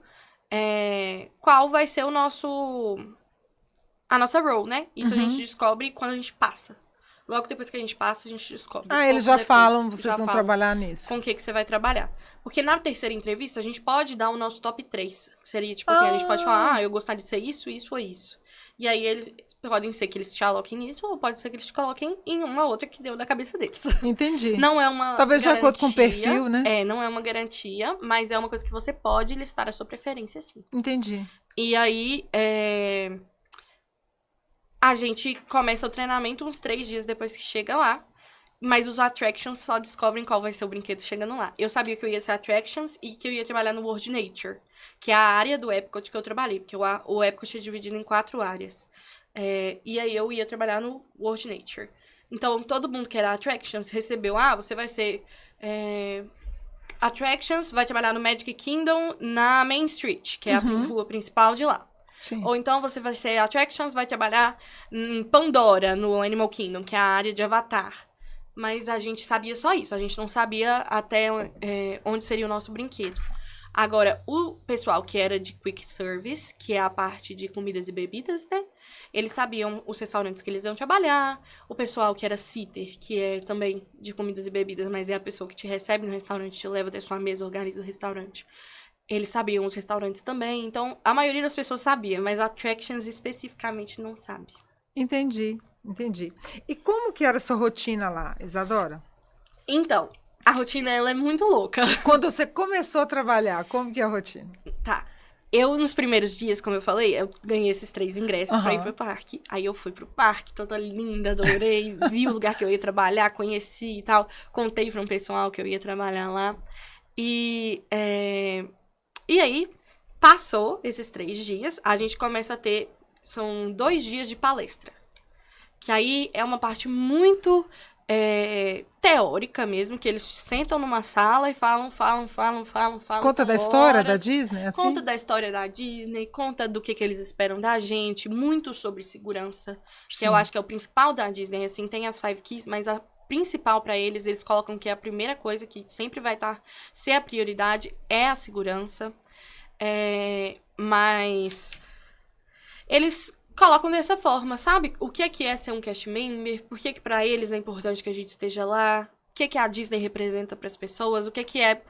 vai ser a nossa role, né? Isso a gente descobre quando a gente passa. Logo depois que a gente passa, a gente descobre. Eles já falam, vocês vão trabalhar nisso. Com o que você vai trabalhar. Porque na terceira entrevista, a gente pode dar o nosso top 3. Que seria, tipo assim, a gente pode falar, eu gostaria de ser isso, isso ou isso. E aí, eles podem ser que eles te aloquem nisso, ou pode ser que eles te coloquem em uma outra que deu na cabeça deles. Entendi. Não é uma Talvez garantia, de acordo com o perfil, né? Não é uma garantia, mas é uma coisa que você pode listar a sua preferência, sim. Entendi. E aí, a gente começa o treinamento uns 3 dias depois que chega lá. Mas os Attractions só descobrem qual vai ser o brinquedo chegando lá. Eu sabia que eu ia ser Attractions e que eu ia trabalhar no World Nature, que é a área do Epcot que eu trabalhei, porque o Epcot é dividido em 4 áreas. E aí eu ia trabalhar no World Nature. Então, todo mundo que era Attractions recebeu, você vai ser Attractions, vai trabalhar no Magic Kingdom na Main Street, que é a rua principal de lá. Sim. Ou então você vai ser Attractions, vai trabalhar em Pandora, no Animal Kingdom, que é a área de Avatar. Mas a gente sabia só isso, a gente não sabia até onde seria o nosso brinquedo. Agora, o pessoal que era de Quick Service, que é a parte de comidas e bebidas, né? Eles sabiam os restaurantes que eles iam trabalhar. O pessoal que era sitter, que é também de comidas e bebidas, mas é a pessoa que te recebe no restaurante, te leva até sua mesa, organiza o restaurante. Eles sabiam os restaurantes também. Então, a maioria das pessoas sabia, mas Attractions especificamente não sabe. Entendi. E como que era a sua rotina lá, Isadora? Então, a rotina, ela é muito louca. Quando você começou a trabalhar, como que é a rotina? Tá. Eu, nos primeiros dias, como eu falei, eu ganhei esses 3 ingressos pra ir pro parque. Aí eu fui pro parque, toda linda, adorei, vi o lugar que eu ia trabalhar, conheci e tal. Contei pra um pessoal que eu ia trabalhar lá. E aí, passou esses 3 dias, a gente começa a ter... São 2 dias de palestra. Que aí é uma parte muito teórica mesmo, que eles sentam numa sala e falam. Conta da história da Disney, assim? Conta da história da Disney, conta do que eles esperam da gente, muito sobre segurança, que eu acho que é o principal da Disney, assim, tem as Five Keys, mas a principal pra eles, eles colocam que é a primeira coisa que sempre vai ser a prioridade é a segurança, mas eles colocam dessa forma, sabe? O que é ser um cast member? Por que pra eles é importante que a gente esteja lá? O que a Disney representa para as pessoas? Por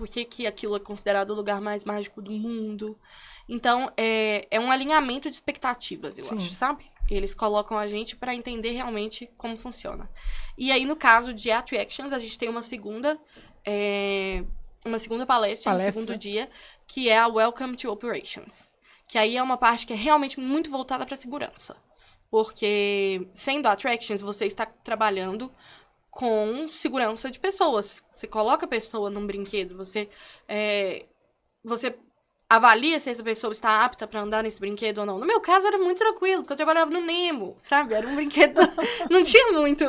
que aquilo é considerado o lugar mais mágico do mundo? Então, é um alinhamento de expectativas, eu acho, sabe? Eles colocam a gente para entender realmente como funciona. E aí, no caso de Attractions, a gente tem uma segunda palestra, no segundo dia, que é a Welcome to Operations. Que aí é uma parte que é realmente muito voltada para segurança. Porque, sendo Attractions, você está trabalhando com segurança de pessoas. Você coloca a pessoa num brinquedo, você avalia se essa pessoa está apta para andar nesse brinquedo ou não. No meu caso, era muito tranquilo, porque eu trabalhava no Nemo, sabe? Era um brinquedo... Não tinha muito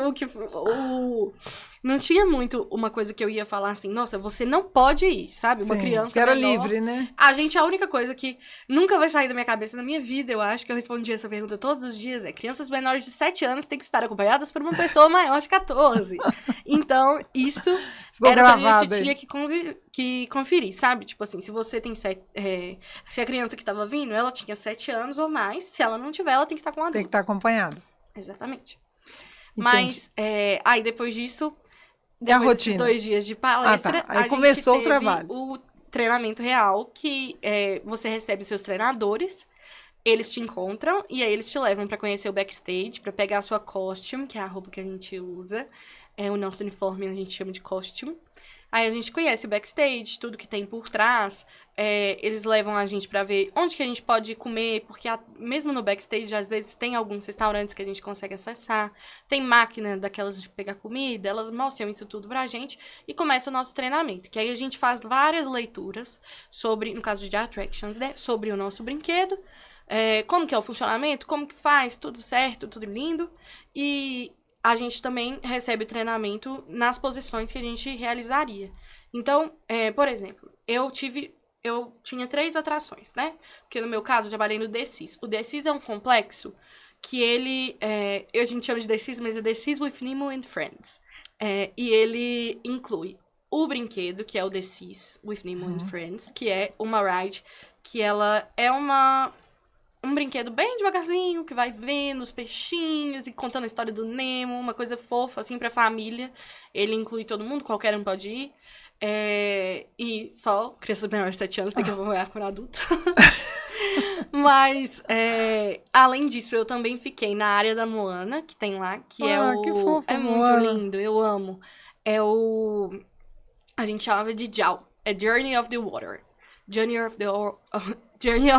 Não tinha muito uma coisa que eu ia falar assim, nossa, você não pode ir, sabe? Uma criança que era menor. livre, né? A única coisa que nunca vai sair da minha cabeça na minha vida, eu acho que eu respondi essa pergunta todos os dias, crianças menores de 7 anos têm que estar acompanhadas por uma pessoa maior de 14. Então, isso ficou era gravado, que a gente tinha que conferir, sabe? Tipo assim, se você tem se a criança que tava vindo, ela tinha 7 anos ou mais, se ela não tiver, ela tem que estar com um adulto. Tem que estar acompanhada. Exatamente. Entendi. Mas, aí depois disso... a Depois desses rotina? 2 dias de palestra, Aí começou o trabalho. O treinamento real, que você recebe seus treinadores, eles te encontram e aí eles te levam pra conhecer o backstage, pra pegar a sua costume, que é a roupa que a gente usa. O nosso uniforme a gente chama de costume. Aí a gente conhece o backstage, tudo que tem por trás. Eles levam a gente pra ver onde que a gente pode comer, porque mesmo no backstage, às vezes, tem alguns restaurantes que a gente consegue acessar. Tem máquina daquelas de pegar comida, elas mostram isso tudo pra gente. E começa o nosso treinamento, que aí a gente faz várias leituras sobre, no caso de Attractions, né, sobre o nosso brinquedo, como que é o funcionamento, como que faz, tudo certo, tudo lindo. E a gente também recebe treinamento nas posições que a gente realizaria. Então, por exemplo, eu tinha 3 atrações, né? Porque no meu caso, eu trabalhei no The Seas. O The Seas é um complexo que ele... a gente chama de The Seas, mas é The Seas with Nemo and Friends. E ele inclui o brinquedo, que é o The Seas with Nemo and Friends, que é uma ride, que ela é um brinquedo bem devagarzinho, que vai vendo os peixinhos e contando a história do Nemo, uma coisa fofa, assim, pra família. Ele inclui todo mundo, qualquer um pode ir. E só crianças menores de 7 anos tem que acompanhar com adulto. Mas, além disso, eu também fiquei na área da Moana, que tem lá, que que fofo, é muito Moana. lindo, eu amo. A gente chamava de JOW, Journey of the Water. Journey of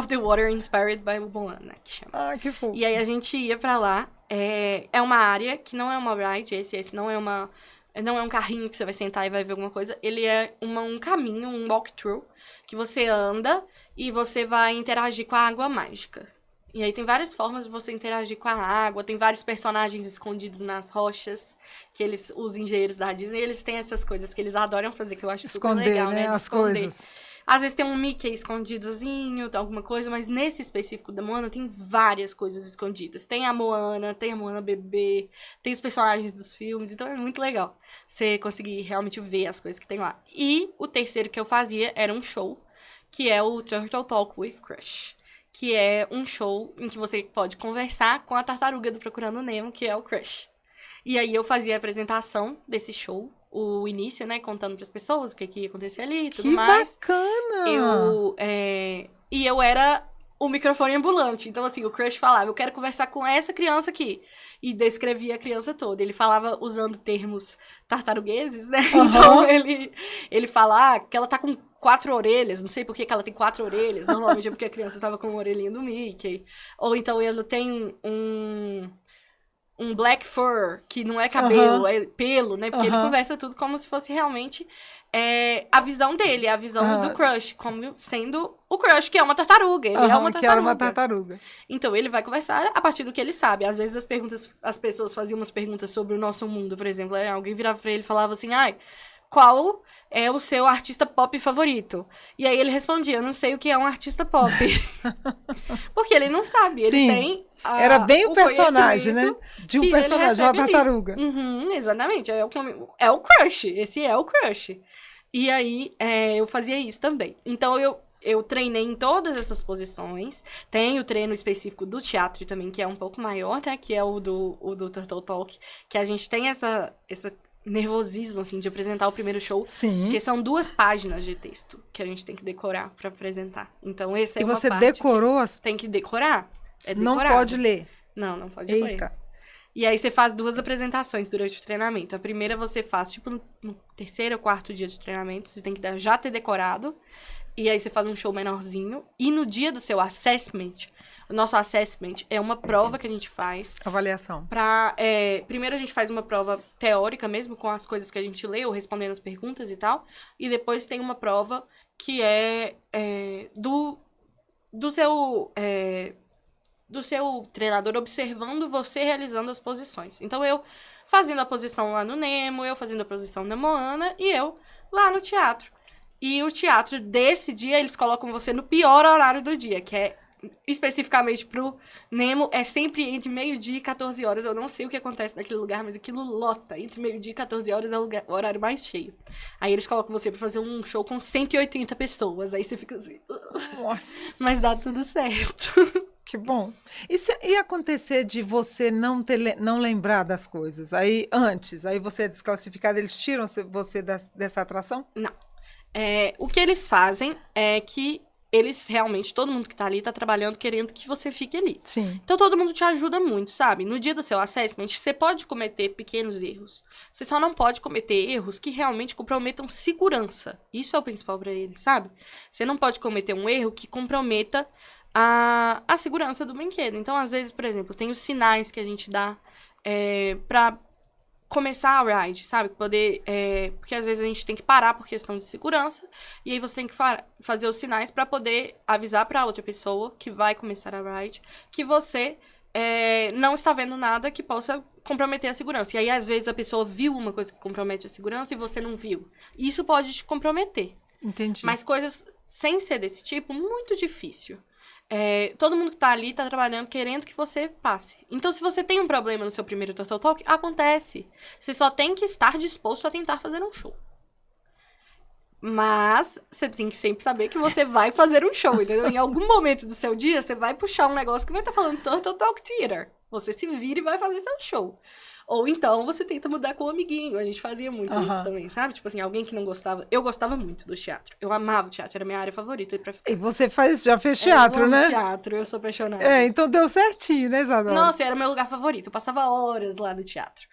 the Water Inspired by Moana, que chama. Que fofo. E aí a gente ia pra lá. É uma área que não é uma ride, esse não é um carrinho que você vai sentar e vai ver alguma coisa. Ele é um caminho, um walkthrough, que você anda e você vai interagir com a água mágica. E aí tem várias formas de você interagir com a água, tem vários personagens escondidos nas rochas, que os engenheiros da Disney, eles têm essas coisas que eles adoram fazer, que eu acho super legal, né? As coisas. Às vezes tem um Mickey escondidozinho, alguma coisa, mas nesse específico da Moana tem várias coisas escondidas. Tem a Moana bebê, tem os personagens dos filmes, então é muito legal você conseguir realmente ver as coisas que tem lá. E o terceiro que eu fazia era um show, que é o Turtle Talk with Crush, que é um show em que você pode conversar com a tartaruga do Procurando Nemo, que é o Crush. E aí eu fazia a apresentação desse show, o início, né, contando pras pessoas o que ia acontecer ali e tudo mais. Que bacana! E eu era o microfone ambulante. Então, assim, o Crush falava, eu quero conversar com essa criança aqui. E descrevia a criança toda. Ele falava usando termos tartarugueses, né? Então, ele fala que ela tá com 4 orelhas. Não sei por que ela tem 4 orelhas. Normalmente é porque a criança tava com uma orelhinha do Mickey. Ou então ela tem um black fur, que não é cabelo, é pelo, né? Porque ele conversa tudo como se fosse realmente a visão dele, a visão do Crush, como sendo o crush, que é uma tartaruga. Ele é uma que era uma tartaruga. tartaruga. Então, ele vai conversar a partir do que ele sabe. Às vezes, as pessoas faziam umas perguntas sobre o nosso mundo, por exemplo. Aí alguém virava pra ele e falava assim, ai, qual é o seu artista pop favorito? E aí ele respondia, eu não sei o que é um artista pop. Porque ele não sabe, ele Sim, tem era bem o personagem, né? De um que personagem, ele uma recebe ali. tartaruga. Uhum, exatamente, é o crush, esse é o crush. E aí, eu fazia isso também. Então, eu treinei em todas essas posições. Tem o treino específico do teatro também, que é um pouco maior, né? Que é o do Turtle Talk. Que a gente tem essa nervosismo, assim, de apresentar o primeiro show. Sim. Porque são 2 páginas de texto que a gente tem que decorar pra apresentar. Então, essa é uma você parte decorou as... tem que decorar. É Não decorado. pode ler. Não pode Eita. ler. E aí você faz 2 apresentações durante o treinamento. A primeira você faz, tipo, no 3º ou 4º dia de treinamento. Você tem que já ter decorado. E aí você faz um show menorzinho. E no dia do seu assessment, o nosso assessment é uma prova que a gente faz. Avaliação. Primeiro a gente faz uma prova teórica mesmo, com as coisas que a gente leu, respondendo as perguntas e tal. E depois tem uma prova que é do seu treinador observando você realizando as posições. Então, eu fazendo a posição lá no Nemo, eu fazendo a posição na Moana e eu lá no teatro. E o teatro, desse dia, eles colocam você no pior horário do dia, que é, especificamente pro Nemo, é sempre entre meio-dia e 14 horas. Eu não sei o que acontece naquele lugar, mas aquilo lota. Entre meio-dia e 14 horas é o horário mais cheio. Aí eles colocam você pra fazer um show com 180 pessoas. Aí você fica assim... Nossa. Mas dá tudo certo. Que bom. E acontecer de você não lembrar das coisas? Aí você é desclassificado, eles tiram você dessa atração? Não. O que eles fazem é que eles realmente, todo mundo que tá ali, tá trabalhando querendo que você fique ali. Sim. Então todo mundo te ajuda muito, sabe? No dia do seu assessment, você pode cometer pequenos erros. Você só não pode cometer erros que realmente comprometam segurança. Isso é o principal pra eles, sabe? Você não pode cometer um erro que comprometa a segurança do brinquedo. Então, às vezes, por exemplo, tem os sinais que a gente dá pra começar a ride, sabe? Porque às vezes a gente tem que parar por questão de segurança, e aí você tem que fazer os sinais pra poder avisar pra outra pessoa que vai começar a ride que você não está vendo nada que possa comprometer a segurança. E aí, às vezes, a pessoa viu uma coisa que compromete a segurança e você não viu. Isso pode te comprometer. Entendi. Mas coisas sem ser desse tipo, muito difícil. Todo mundo que tá ali tá trabalhando querendo que você passe. Então, se você tem um problema no seu primeiro Turtle Talk, acontece. Você só tem que estar disposto a tentar fazer um show. Mas você tem que sempre saber que você vai fazer um show, entendeu? Em algum momento do seu dia, você vai puxar um negócio que vai estar falando Turtle Talk Theater. Você se vira e vai fazer seu show. Ou então, você tenta mudar com um amiguinho. A gente fazia muito isso também, sabe? Tipo assim, alguém que não gostava... Eu gostava muito do teatro. Eu amava o teatro, era a minha área favorita. E você já fez teatro, né? Teatro, eu sou apaixonada. Então deu certinho, né, Isadora? Nossa, era meu lugar favorito. Eu passava horas lá no teatro.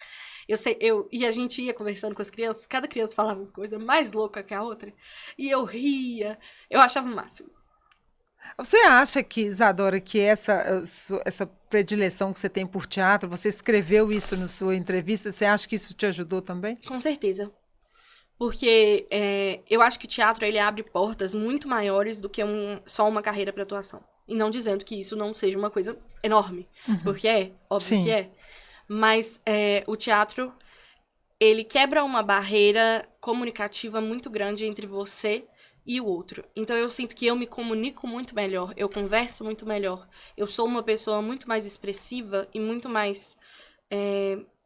E a gente ia conversando com as crianças, cada criança falava uma coisa mais louca que a outra. E eu ria. Eu achava o máximo. Você acha que, Isadora, que essa predileção que você tem por teatro, você escreveu isso na sua entrevista, você acha que isso te ajudou também? Com certeza. Porque eu acho que o teatro, ele abre portas muito maiores do que só uma carreira para atuação. E não dizendo que isso não seja uma coisa enorme. Porque óbvio Sim. que é. Mas o teatro, ele quebra uma barreira comunicativa muito grande entre você e o outro. Então, eu sinto que eu me comunico muito melhor, eu converso muito melhor, eu sou uma pessoa muito mais expressiva e muito mais...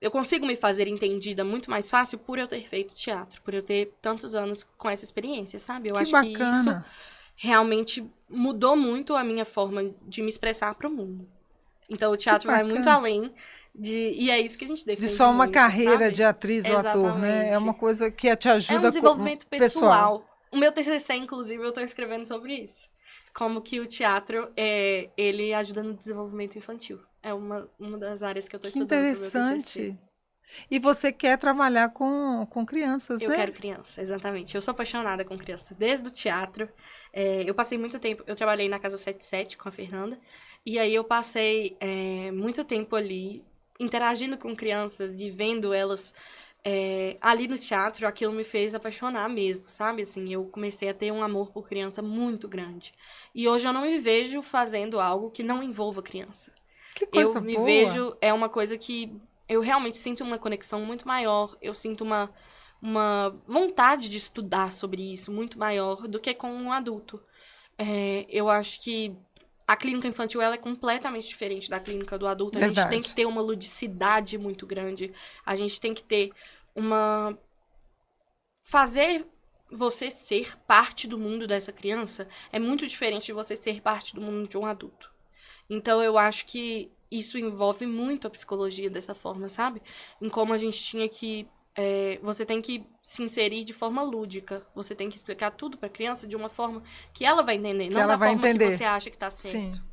eu consigo me fazer entendida muito mais fácil por eu ter feito teatro, por eu ter tantos anos com essa experiência, sabe? Eu acho que isso realmente mudou muito a minha forma de me expressar para o mundo. Então, o teatro vai muito além e é isso que a gente defende. De só uma muito, carreira, sabe? de atriz ou ator, né? É uma coisa que te ajuda... É um desenvolvimento pessoal. O meu TCC, inclusive, eu tô escrevendo sobre isso. Como que o teatro, ele ajuda no desenvolvimento infantil. É uma das áreas que eu tô estudando pro meu TCC. Que interessante. E você quer trabalhar com crianças, né? Eu quero criança, exatamente. Eu sou apaixonada com criança. Desde o teatro, eu passei muito tempo... Eu trabalhei na Casa 77 com a Fernanda. E aí eu passei muito tempo ali interagindo com crianças e vendo elas ali no teatro, aquilo me fez apaixonar mesmo, sabe? Assim, eu comecei a ter um amor por criança muito grande. E hoje eu não me vejo fazendo algo que não envolva criança. Que Eu coisa me boa. vejo, é uma coisa que eu realmente sinto uma conexão muito maior, eu sinto uma vontade de estudar sobre isso muito maior do que com um adulto. Eu acho que a clínica infantil ela é completamente diferente da clínica do adulto. A gente tem Verdade. que ter uma ludicidade muito grande. A gente tem que ter uma... Fazer você ser parte do mundo dessa criança é muito diferente de você ser parte do mundo de um adulto. Então, eu acho que isso envolve muito a psicologia dessa forma, sabe? Em como a gente tinha que... você tem que se inserir de forma lúdica. Você tem que explicar tudo pra criança de uma forma que ela vai entender, Que não ela da vai forma entender. que você acha que tá certo. Sim.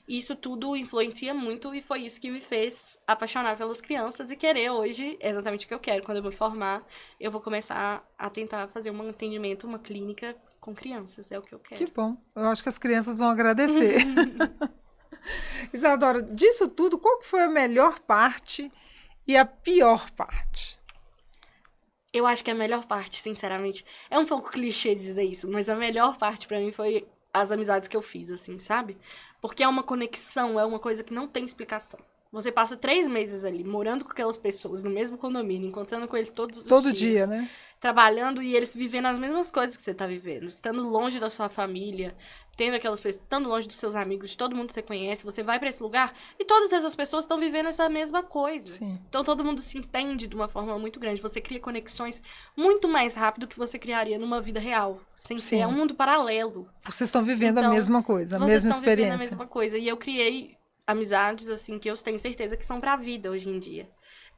Isso tudo influencia muito e foi isso que me fez apaixonar pelas crianças e querer hoje exatamente o que eu quero. Quando eu me formar, eu vou começar a tentar fazer um atendimento, uma clínica com crianças. É o que eu Que quero. bom. Eu acho que as crianças vão agradecer. Isadora, disso tudo, qual que foi a melhor parte e a pior parte? Eu acho que a melhor parte, sinceramente, é um pouco clichê dizer isso, mas a melhor parte pra mim foi as amizades que eu fiz, assim, sabe? Porque é uma conexão, é uma coisa que não tem explicação. Você passa 3 meses ali, morando com aquelas pessoas, no mesmo condomínio, encontrando com eles todos os Todo dias. dia, né? Trabalhando e eles vivendo as mesmas coisas que você tá vivendo. Estando longe da sua família, tendo aquelas pessoas, estando longe dos seus amigos, de todo mundo que você conhece, você vai pra esse lugar e todas essas pessoas estão vivendo essa mesma coisa. Sim. Então todo mundo se entende de uma forma muito grande. Você cria conexões muito mais rápido que você criaria numa vida real. Sem ser, Sim. é um mundo paralelo. Vocês estão vivendo a Então, mesma coisa, a Vocês mesma estão vivendo a experiência. mesma coisa. E eu criei amizades, assim, que eu tenho certeza que são pra vida hoje em dia.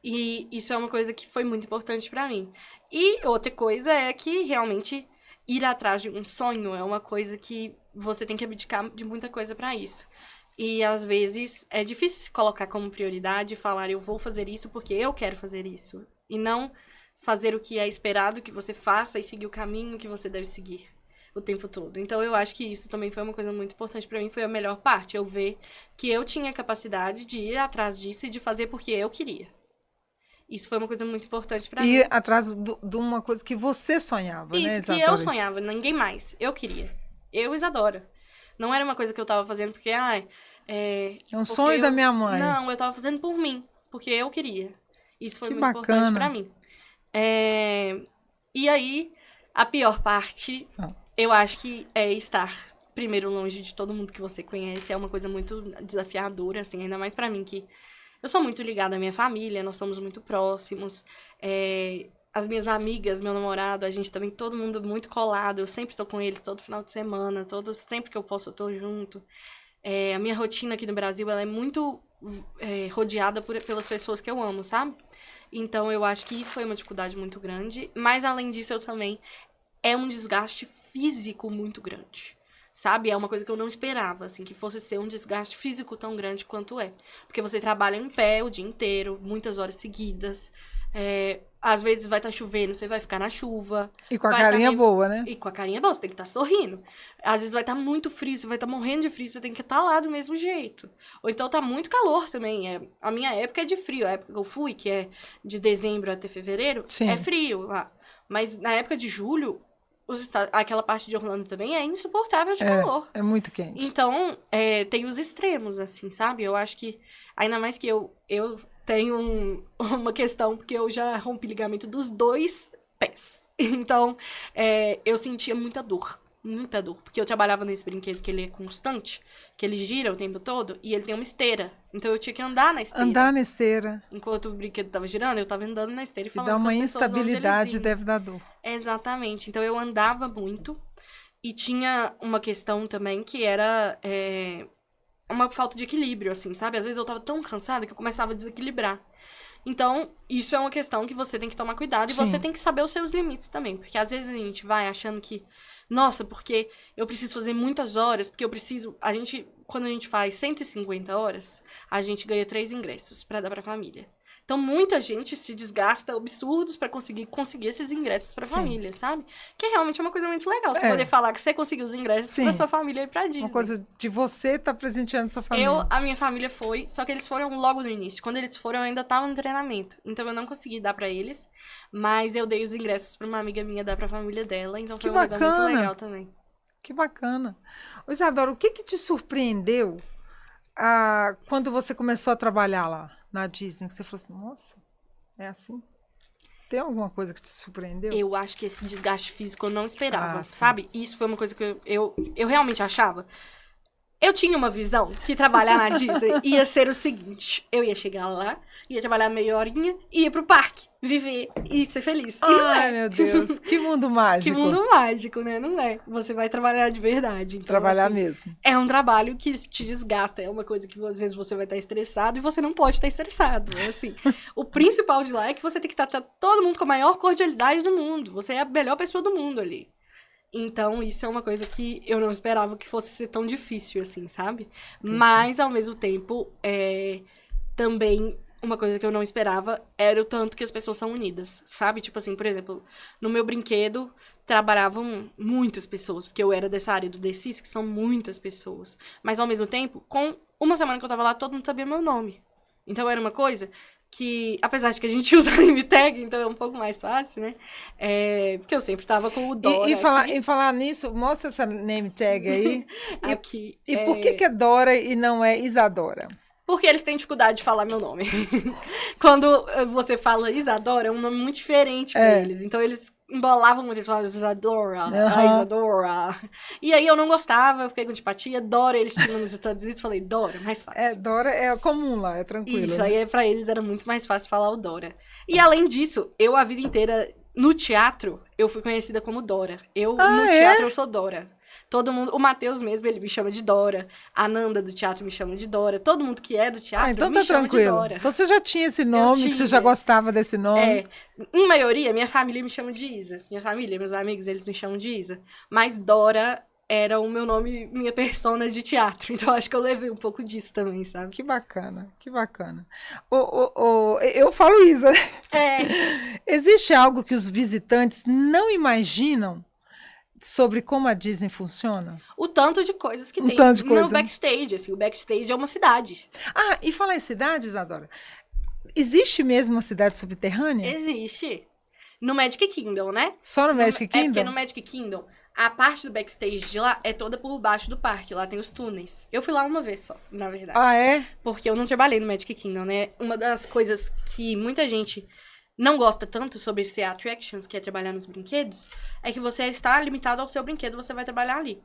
E isso é uma coisa que foi muito importante pra mim. E outra coisa é que realmente ir atrás de um sonho é uma coisa que você tem que abdicar de muita coisa pra isso. E às vezes é difícil se colocar como prioridade e falar eu vou fazer isso porque eu quero fazer isso. E não fazer o que é esperado que você faça e seguir o caminho que você deve seguir o tempo todo. Então eu acho que isso também foi uma coisa muito importante pra mim, foi a melhor parte, eu ver que eu tinha capacidade de ir atrás disso e de fazer porque eu queria. Isso foi uma coisa muito importante pra mim. Ir atrás de uma coisa que você sonhava, né, Isso, que eu Isadora? sonhava, ninguém mais. Eu queria. Eu, Isadora. Não era uma coisa que eu tava fazendo porque, É um porque sonho da minha mãe. Não, eu tava fazendo por mim, porque eu queria. Isso foi Que muito importante bacana. pra mim. E aí, a pior parte, Ah. eu acho que é estar primeiro longe de todo mundo que você conhece. É uma coisa muito desafiadora, assim, ainda mais pra mim, que eu sou muito ligada à minha família, nós somos muito próximos. As minhas amigas, meu namorado, a gente também, todo mundo muito colado. Eu sempre tô com eles todo final de semana, sempre que eu posso eu tô junto. A minha rotina aqui no Brasil, ela é muito rodeada pelas pessoas que eu amo, sabe? Então, eu acho que isso foi uma dificuldade muito grande. Mas, além disso, eu também... É um desgaste físico muito grande, sabe? É uma coisa que eu não esperava, assim, que fosse ser um desgaste físico tão grande quanto é. Porque você trabalha em pé o dia inteiro, muitas horas seguidas. Às vezes vai estar chovendo, você vai ficar na chuva. E com a vai carinha tá boa, né? E com a carinha boa, você tem que estar sorrindo. Às vezes vai estar muito frio, você vai estar morrendo de frio, você tem que estar lá do mesmo jeito. Ou então tá muito calor também. A minha época é de frio, a época que eu fui, que é de dezembro até fevereiro, Sim. é frio lá. Mas na época de julho, aquela parte de Orlando também é insuportável de calor. É muito quente. Então, tem os extremos, assim, sabe? Eu acho que, ainda mais que eu tenho uma questão, porque eu já rompi ligamento dos 2 pés. Então, eu sentia muita dor, porque eu trabalhava nesse brinquedo que ele é constante, que ele gira o tempo todo, e ele tem uma esteira. Então, eu tinha que andar na esteira. Andar na esteira. Enquanto o brinquedo tava girando, eu tava andando na esteira e E falando dá uma com as pessoas onde eles instabilidade, iam. deve dar dor. Exatamente. Então, eu andava muito. E tinha uma questão também que era uma falta de equilíbrio, assim, sabe? Às vezes eu tava tão cansada que eu começava a desequilibrar. Então, isso é uma questão que você tem que tomar cuidado. E Sim. você tem que saber os seus limites também. Porque às vezes a gente vai achando que... Nossa, porque eu preciso fazer muitas horas. Porque eu preciso... quando a gente faz 150 horas, a gente ganha 3 ingressos pra dar pra família. Então, muita gente se desgasta absurdos pra conseguir esses ingressos pra família, sabe? Que realmente é uma coisa muito legal. Você poder falar que você conseguiu os ingressos pra sua família ir pra Disney. Uma coisa que você tá presenteando sua família. A minha família foi, só que eles foram logo no início. Quando eles foram, eu ainda tava no treinamento. Então, eu não consegui dar pra eles. Mas eu dei os ingressos pra uma amiga minha dar pra família dela. Então, foi uma coisa muito legal também. Que bacana. Ô, Isadora, o que te surpreendeu quando você começou a trabalhar lá na Disney? Que você falou assim, nossa, é assim? Tem alguma coisa que te surpreendeu? Eu acho que esse desgaste físico eu não esperava, sabe? Isso foi uma coisa que eu realmente achava. Eu tinha uma visão que trabalhar na Disney ia ser o seguinte. Eu ia chegar lá, ia trabalhar meia horinha, ia pro parque, viver e ser feliz. E não é. Ai, meu Deus, que mundo mágico. Que mundo mágico, né? Não é. Você vai trabalhar de verdade. Então, trabalhar assim, mesmo. É um trabalho que te desgasta. É uma coisa que às vezes você vai estar estressado e você não pode estar estressado. Assim, o principal de lá é que você tem que tratar todo mundo com a maior cordialidade do mundo. Você é a melhor pessoa do mundo ali. Então, isso é uma coisa que eu não esperava que fosse ser tão difícil, assim, sabe? Entendi. Mas, ao mesmo tempo, também uma coisa que eu não esperava era o tanto que as pessoas são unidas, sabe? Tipo assim, por exemplo, no meu brinquedo trabalhavam muitas pessoas, porque eu era dessa área do DCs, que são muitas pessoas. Mas, ao mesmo tempo, com uma semana que eu tava lá, todo mundo sabia meu nome. Então, era uma coisa que, apesar de que a gente usa name tag, então é um pouco mais fácil, né? Porque eu sempre tava com o Dora e falar nisso, mostra essa name tag aí. Aqui. E por que é Dora e não é Isadora? Porque eles têm dificuldade de falar meu nome. Quando você fala Isadora, é um nome muito diferente pra eles. Então, eles embolavam muito, eles falavam Isadora, Isadora. E aí, eu não gostava, eu fiquei com antipatia. Dora, eles tinham nos Estados Unidos, falei Dora, mais fácil. Dora é comum lá, é tranquilo. Isso, né? aí pra eles era muito mais fácil falar o Dora. E além disso, eu a vida inteira, no teatro, eu fui conhecida como Dora. No teatro, eu sou Dora. Todo mundo, o Matheus mesmo, ele me chama de Dora. A Nanda do teatro me chama de Dora. Todo mundo que é do teatro então me chama tranquilo. de Dora. Então você já tinha esse nome, que você já gostava desse nome? Em maioria, minha família me chama de Isa. Minha família, meus amigos, eles me chamam de Isa. Mas Dora era o meu nome, minha persona de teatro. Então acho que eu levei um pouco disso também, sabe? Que bacana, que bacana. Eu falo Isa, né? Existe algo que os visitantes não imaginam sobre como a Disney funciona? O tanto de coisas que tem no backstage, assim, o backstage é uma cidade. E falar em cidade, Isadora, existe mesmo uma cidade subterrânea? Existe. No Magic Kingdom, né? Só no Magic Kingdom? Porque no Magic Kingdom, a parte do backstage de lá é toda por baixo do parque, lá tem os túneis. Eu fui lá uma vez só, na verdade. É? Porque eu não trabalhei no Magic Kingdom, né? Uma das coisas que muita gente não gosta tanto sobre ser attractions, que é trabalhar nos brinquedos, é que você está limitado ao seu brinquedo, você vai trabalhar ali.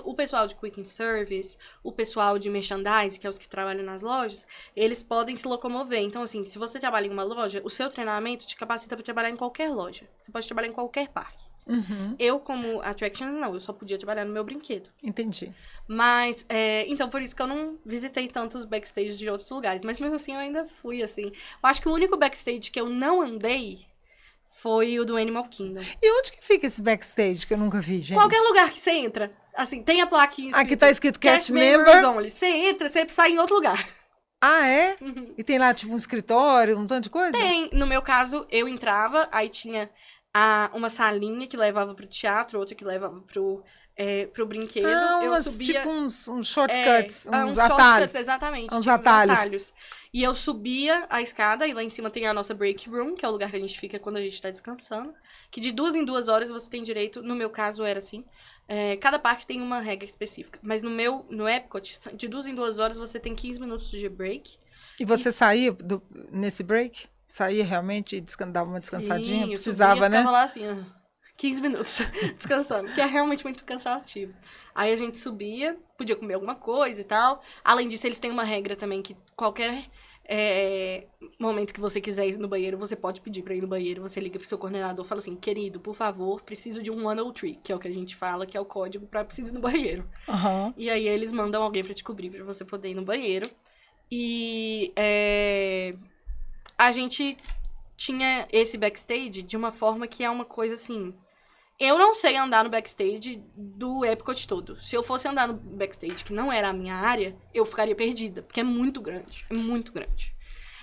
O pessoal de Quick Service, o pessoal de merchandise, que é os que trabalham nas lojas, eles podem se locomover. Então, assim, se você trabalha em uma loja, o seu treinamento te capacita para trabalhar em qualquer loja. Você pode trabalhar em qualquer parque. Uhum. Eu, como attractions, não. Eu só podia trabalhar no meu brinquedo. Entendi. Mas, então, por isso que eu não visitei tantos backstage de outros lugares. Mas, mesmo assim, eu ainda fui, assim. Eu acho que o único backstage que eu não andei foi o do Animal Kingdom. E onde que fica esse backstage que eu nunca vi, gente? Qualquer lugar que você entra. Assim, tem a plaquinha escrito... Aqui tá escrito Cast Member Only. Você entra, você sai em outro lugar. É? Uhum. E tem lá, tipo, um escritório, um tanto de coisa? Tem. No meu caso, eu entrava, aí tinha uma salinha que levava pro teatro, outra que levava pro brinquedo. Eu subia... tipo uns shortcuts, uns atalhos. Shortcuts, exatamente. Uns atalhos. E eu subia a escada, e lá em cima tem a nossa break room, que é o lugar que a gente fica quando a gente tá descansando. Que de 2 em 2 horas você tem direito, no meu caso era assim, cada parque tem uma regra específica. Mas no Epcot, de 2 em 2 horas você tem 15 minutos de break. E você saía nesse break? Saía realmente e dava uma descansadinha? Sim, precisava, eu né? Ficava lá assim, 15 minutos descansando, que é realmente muito cansativo. Aí a gente subia, podia comer alguma coisa e tal. Além disso, eles têm uma regra também que qualquer momento que você quiser ir no banheiro, você pode pedir pra ir no banheiro. Você liga pro seu coordenador e fala assim, querido, por favor, preciso de um 103, que é o que a gente fala, que é o código pra preciso ir no banheiro. Uhum. E aí eles mandam alguém pra te cobrir, pra você poder ir no banheiro. E a gente tinha esse backstage de uma forma que é uma coisa assim... Eu não sei andar no backstage do Epcot todo. Se eu fosse andar no backstage, que não era a minha área, eu ficaria perdida, porque é muito grande. É muito grande.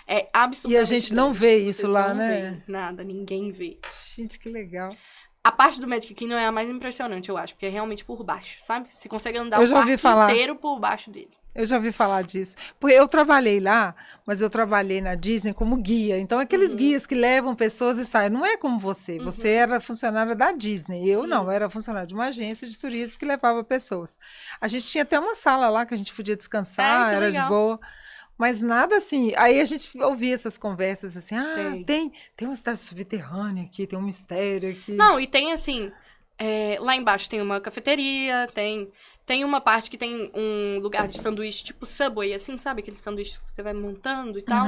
É absurdamente E a gente não grande. vê isso Vocês lá, não né? veem nada, ninguém vê. Gente, que legal. A parte do Magic Kingdom é a mais impressionante, eu acho, porque é realmente por baixo, sabe? Você consegue andar Eu o já ouvi parque falar. inteiro por baixo dele. Eu já ouvi falar disso. Porque eu trabalhei lá, mas eu trabalhei na Disney como guia. Então, aqueles guias que levam pessoas e saem. Não é como você. Você era funcionária da Disney. Eu Sim. não, era funcionária de uma agência de turismo que levava pessoas. A gente tinha até uma sala lá que a gente podia descansar, que era de legal. boa. Mas nada assim. Aí a gente ouvia essas conversas assim: ah, tem uma cidade subterrânea aqui, tem um mistério aqui. Não, e tem assim, lá embaixo tem uma cafeteria, tem uma parte que tem um lugar de sanduíche, tipo Subway, assim, sabe? Aquele sanduíche que você vai montando e tal.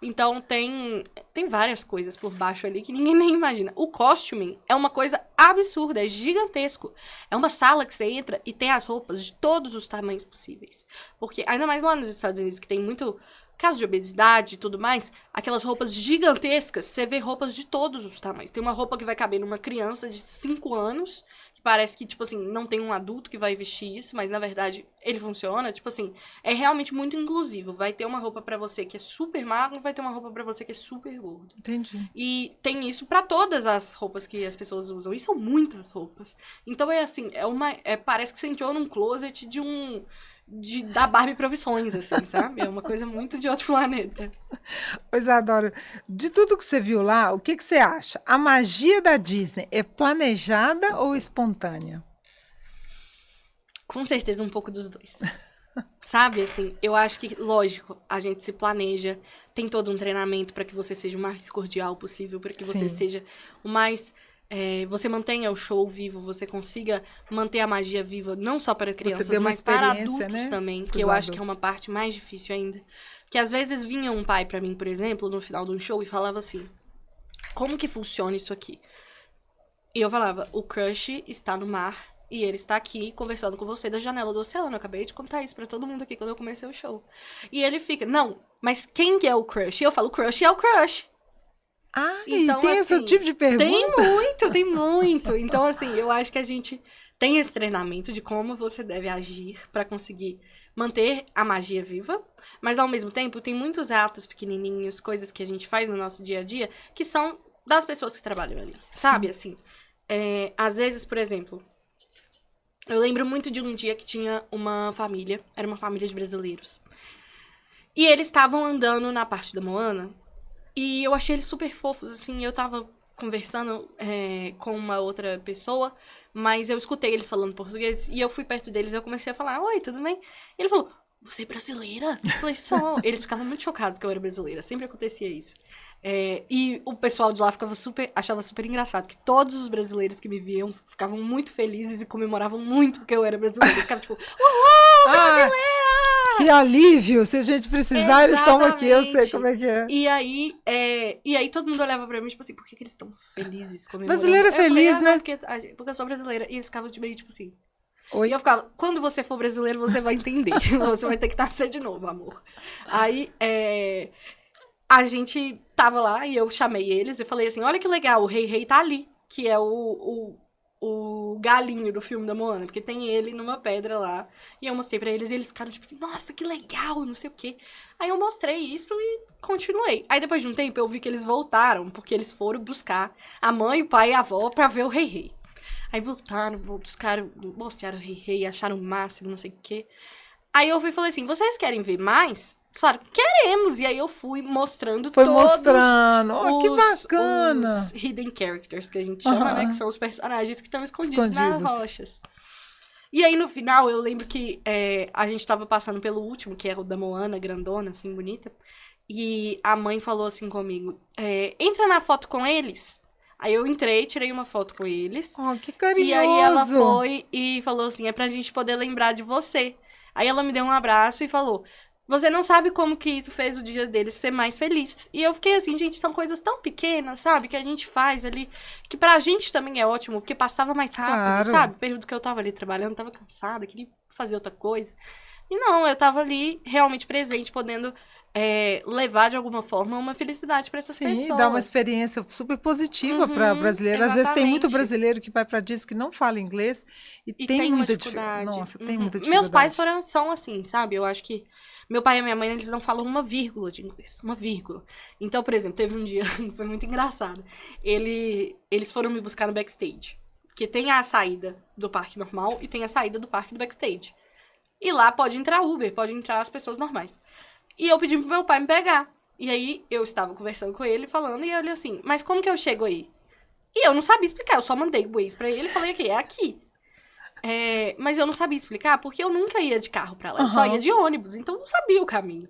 Então tem várias coisas por baixo ali que ninguém nem imagina. O costuming é uma coisa absurda, é gigantesco. É uma sala que você entra e tem as roupas de todos os tamanhos possíveis. Porque, ainda mais lá nos Estados Unidos, que tem muito caso de obesidade e tudo mais, aquelas roupas gigantescas, você vê roupas de todos os tamanhos. Tem uma roupa que vai caber numa criança de 5 anos, que parece que, tipo assim, não tem um adulto que vai vestir isso, mas na verdade ele funciona. Tipo assim, é realmente muito inclusivo. Vai ter uma roupa pra você que é super magro, vai ter uma roupa pra você que é super gordo. Entendi. E tem isso pra todas as roupas que as pessoas usam. E são muitas roupas. Então é assim, parece que você entrou num closet da Barbie Provisões, assim, sabe? É uma coisa muito de outro planeta. Pois adoro. De tudo que você viu lá, o que você acha? A magia da Disney é planejada ou espontânea? Com certeza um pouco dos dois. Sabe, assim, eu acho que, lógico, a gente se planeja, tem todo um treinamento para que você seja o mais cordial possível, para que você seja o mais... você mantenha o show vivo, você consiga manter a magia viva, não só para crianças, mas para adultos, né? Também, que eu acho que é uma parte mais difícil ainda. Que às vezes vinha um pai pra mim, por exemplo, no final de um show e falava assim, como que funciona isso aqui? E eu falava, o crush está no mar e ele está aqui conversando com você da janela do oceano. Eu acabei de contar isso pra todo mundo aqui quando eu comecei o show. E ele fica, não, mas quem que é o crush? E eu falo, o crush é o crush. Ah, então, tem assim, esse tipo de pergunta? Tem muito. Então, assim, eu acho que a gente tem esse treinamento de como você deve agir pra conseguir manter a magia viva, mas ao mesmo tempo tem muitos atos pequenininhos, coisas que a gente faz no nosso dia a dia, que são das pessoas que trabalham ali, sabe? Assim, às vezes, por exemplo, eu lembro muito de um dia que tinha uma família, era uma família de brasileiros, e eles estavam andando na parte da Moana, e eu achei eles super fofos, assim, eu tava conversando com uma outra pessoa, mas eu escutei eles falando português, e eu fui perto deles e eu comecei a falar, oi, tudo bem? E ele falou, você é brasileira? Eu falei, sou. Eles ficavam muito chocados que eu era brasileira, sempre acontecia isso. E o pessoal de lá achava super engraçado, que todos os brasileiros que me viam ficavam muito felizes e comemoravam muito porque eu era brasileira. Eles ficavam tipo, uhul, brasileira! Que alívio! Se a gente precisar, eles estão aqui, eu sei como é que é. E aí todo mundo olhava pra mim, tipo assim, por que eles estão felizes comemorando? Brasileira feliz, falei, né? Porque eu sou brasileira. E eles ficavam meio, tipo assim... Oi? E eu ficava, quando você for brasileiro, você vai entender. Você vai ter que nascer de novo, amor. Aí, a gente tava lá e eu chamei eles e falei assim, olha que legal, o Rei Rei tá ali, que é o galinho do filme da Moana, porque tem ele numa pedra lá. E eu mostrei pra eles e eles ficaram tipo assim, nossa, que legal, não sei o quê. Aí eu mostrei isso e continuei. Aí depois de um tempo eu vi que eles voltaram, porque eles foram buscar a mãe, o pai e a avó pra ver o Rei Rei. Aí voltaram, buscaram, mostraram o Rei Rei, acharam o máximo, não sei o quê. Aí eu fui e falei assim, vocês querem ver mais? Claro, queremos! E aí eu fui mostrando Oh, que bacana! Os hidden characters, que a gente chama, né? Que são os personagens que estão escondidos nas rochas. E aí, no final, eu lembro que a gente tava passando pelo último, que era o da Moana, grandona, assim, bonita. E a mãe falou assim comigo, entra na foto com eles. Aí eu entrei, tirei uma foto com eles. Oh, que carinhoso! E aí ela foi e falou assim, é pra gente poder lembrar de você. Aí ela me deu um abraço e falou, você não sabe como que isso fez o dia deles ser mais feliz. E eu fiquei assim, gente, são coisas tão pequenas, sabe? Que a gente faz ali, que pra gente também é ótimo, porque passava mais rápido, sabe? O período que eu tava ali trabalhando, tava cansada, queria fazer outra coisa. E não, eu tava ali realmente presente, podendo levar de alguma forma uma felicidade para essas pessoas. Sim, dá uma experiência super positiva para brasileiro. Às vezes tem muito brasileiro que vai para Disney que não fala inglês e tem muita dificuldade. Nossa, tem muita dificuldade. Meus pais são assim, sabe? Eu acho que meu pai e minha mãe, eles não falam uma vírgula de inglês. Uma vírgula. Então, por exemplo, teve um dia, foi muito engraçado. Eles foram me buscar no backstage. Porque tem a saída do parque normal e tem a saída do parque do backstage. E lá pode entrar Uber, pode entrar as pessoas normais. E eu pedi pro meu pai me pegar. E aí, eu estava conversando com ele, falando, e ele assim, mas como que eu chego aí? E eu não sabia explicar, eu só mandei o Waze pra ele e falei aqui, é aqui. Mas eu não sabia explicar, porque eu nunca ia de carro pra lá, eu só ia de ônibus, então eu não sabia o caminho.